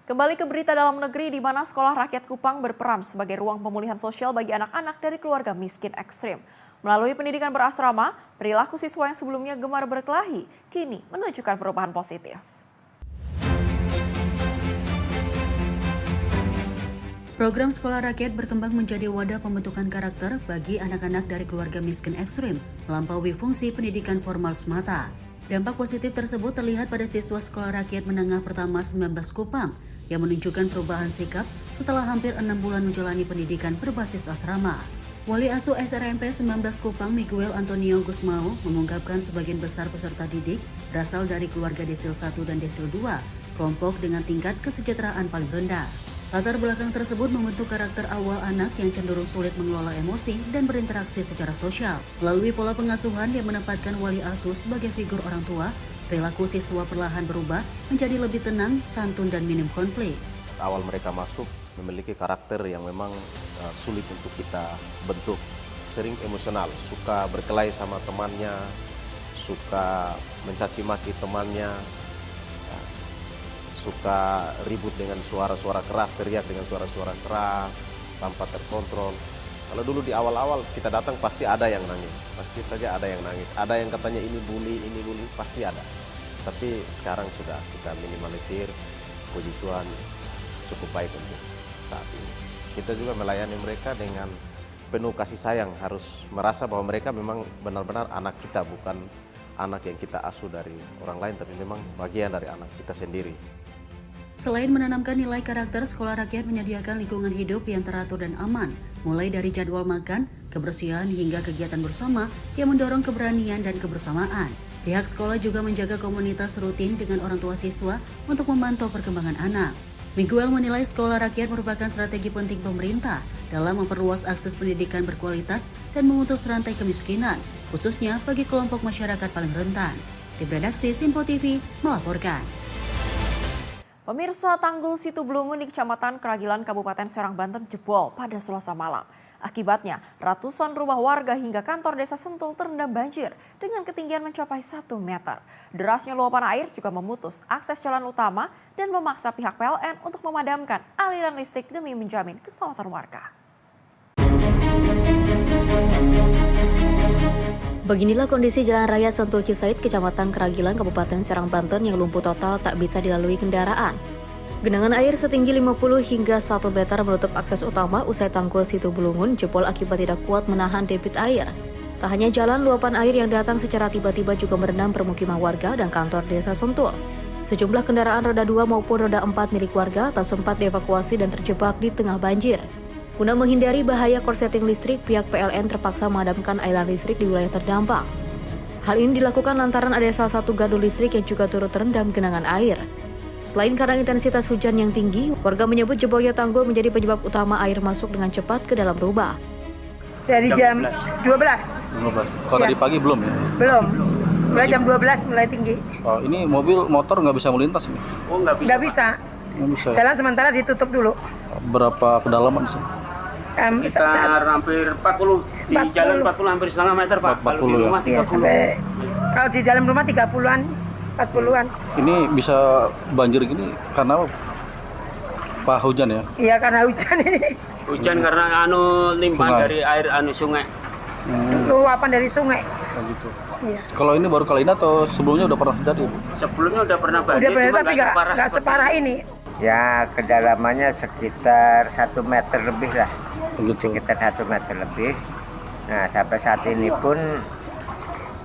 Kembali ke berita dalam negeri di mana Sekolah Rakyat Kupang berperan sebagai ruang pemulihan sosial bagi anak-anak dari keluarga miskin ekstrim. Melalui pendidikan berasrama, perilaku siswa yang sebelumnya gemar berkelahi kini menunjukkan perubahan positif. Program sekolah rakyat berkembang menjadi wadah pembentukan karakter bagi anak-anak dari keluarga miskin ekstrim, melampaui fungsi pendidikan formal semata. Dampak positif tersebut terlihat pada siswa sekolah rakyat menengah pertama 19 Kupang yang menunjukkan perubahan sikap setelah hampir 6 bulan menjalani pendidikan berbasis asrama. Wali Asuh SRMP 19 Kupang Miguel Antonio Gusmao mengungkapkan sebagian besar peserta didik berasal dari keluarga desil 1 dan desil 2, kelompok dengan tingkat kesejahteraan paling rendah. Latar belakang tersebut membentuk karakter awal anak yang cenderung sulit mengelola emosi dan berinteraksi secara sosial. Melalui pola pengasuhan yang menempatkan wali asuh sebagai figur orang tua, perilaku siswa perlahan berubah menjadi lebih tenang, santun, dan minim konflik. Awal mereka masuk memiliki karakter yang memang sulit untuk kita bentuk. Sering emosional, suka berkelahi sama temannya, suka mencaci maki temannya, suka ribut dengan suara-suara keras, teriak dengan suara-suara keras, tanpa terkontrol. Kalau dulu di awal-awal kita datang pasti ada yang nangis, pasti saja ada yang nangis. Ada yang katanya ini bully, pasti ada. Tapi sekarang sudah kita minimalisir, puji Tuhan cukup baik untuk saat ini. Kita juga melayani mereka dengan penuh kasih sayang, harus merasa bahwa mereka memang benar-benar anak kita, bukan anak yang kita asuh dari orang lain, tapi memang bagian dari anak kita sendiri. Selain menanamkan nilai karakter, sekolah rakyat menyediakan lingkungan hidup yang teratur dan aman, mulai dari jadwal makan, kebersihan, hingga kegiatan bersama yang mendorong keberanian dan kebersamaan. Pihak sekolah juga menjaga komunitas rutin dengan orang tua siswa untuk memantau perkembangan anak. Miguel menilai sekolah rakyat merupakan strategi penting pemerintah dalam memperluas akses pendidikan berkualitas dan memutus rantai kemiskinan, khususnya bagi kelompok masyarakat paling rentan. Tim redaksi Simpo TV melaporkan. Pemirsa, tanggul Situblungun di Kecamatan Keragilan, Kabupaten Serang, Banten jebol pada Selasa malam. Akibatnya, ratusan rumah warga hingga kantor desa Sentul terendam banjir dengan ketinggian mencapai 1 meter. Derasnya luapan air juga memutus akses jalan utama dan memaksa pihak PLN untuk memadamkan aliran listrik demi menjamin keselamatan warga. Beginilah kondisi Jalan Raya Sentul Cisaid, Kecamatan Keragilan, Kabupaten Serang, Banten yang lumpuh total tak bisa dilalui kendaraan. Genangan air setinggi 50 hingga 1 meter menutup akses utama usai tanggul Situblungun jebol akibat tidak kuat menahan debit air. Tak hanya jalan, luapan air yang datang secara tiba-tiba juga merendam permukiman warga dan kantor desa Sentul. Sejumlah kendaraan roda 2 maupun roda 4 milik warga tak sempat dievakuasi dan terjebak di tengah banjir. Guna menghindari bahaya korsleting listrik, pihak PLN terpaksa memadamkan aliran listrik di wilayah terdampak. Hal ini dilakukan lantaran ada salah satu gardu listrik yang juga turut terendam genangan air. Selain karena intensitas hujan yang tinggi, warga menyebut jebolnya tanggul menjadi penyebab utama air masuk dengan cepat ke dalam rumah. Dari jam 12. Kalau tadi pagi belum ya? Belum. Mulai jam 12 mulai tinggi. Oh, ini mobil motor nggak bisa melintas nih? Oh, nggak bisa. Nggak bisa. Jalan sementara ditutup dulu. Berapa kedalaman sih? Sekitar hampir 40. Di jalan 40 hampir setengah meter, Pak. 40 kalau di rumah ya? 30. Kalau di dalam rumah 30-an, 40-an. Ini bisa banjir gini karena apa, hujan ya? Iya, karena hujan ini. Hujan karena limpahan dari air sungai. Luapan dari sungai. Gitu. Iya. Kalau ini baru kali ini atau sebelumnya udah pernah terjadi? Sebelumnya udah pernah banjir, tapi nggak separah ini. Ya, kedalamannya sekitar 1 meter lebih lah. Begitu. Sekitar 1 meter lebih. Nah, sampai saat ini pun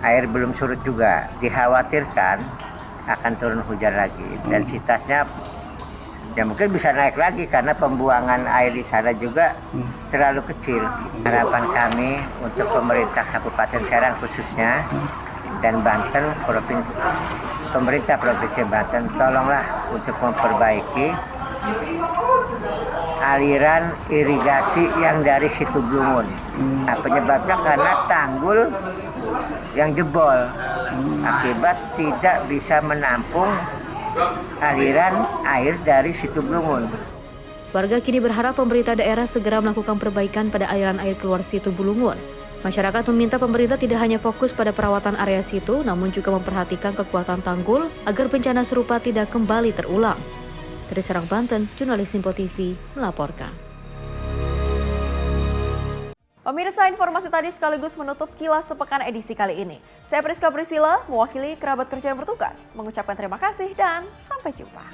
air belum surut juga. Dikhawatirkan akan turun hujan lagi. Densitasnya ya mungkin bisa naik lagi karena pembuangan air di sana juga terlalu kecil. Harapan kami untuk pemerintah Kabupaten Serang khususnya dan Banten, pemerintah Provinsi Banten, tolonglah untuk memperbaiki aliran irigasi yang dari Situblungun. Nah, penyebabnya karena tanggul yang jebol akibat tidak bisa menampung aliran air dari Situblungun. Warga kini berharap pemerintah daerah segera melakukan perbaikan pada aliran air keluar Situblungun. Masyarakat meminta pemerintah tidak hanya fokus pada perawatan area situ, namun juga memperhatikan kekuatan tanggul agar bencana serupa tidak kembali terulang. Dari Serang, Banten, jurnalis Simpo TV melaporkan. Pemirsa, informasi tadi sekaligus menutup Kilas Sepekan edisi kali ini. Saya Priska Priscilla, mewakili kerabat kerja yang bertugas, mengucapkan terima kasih dan sampai jumpa.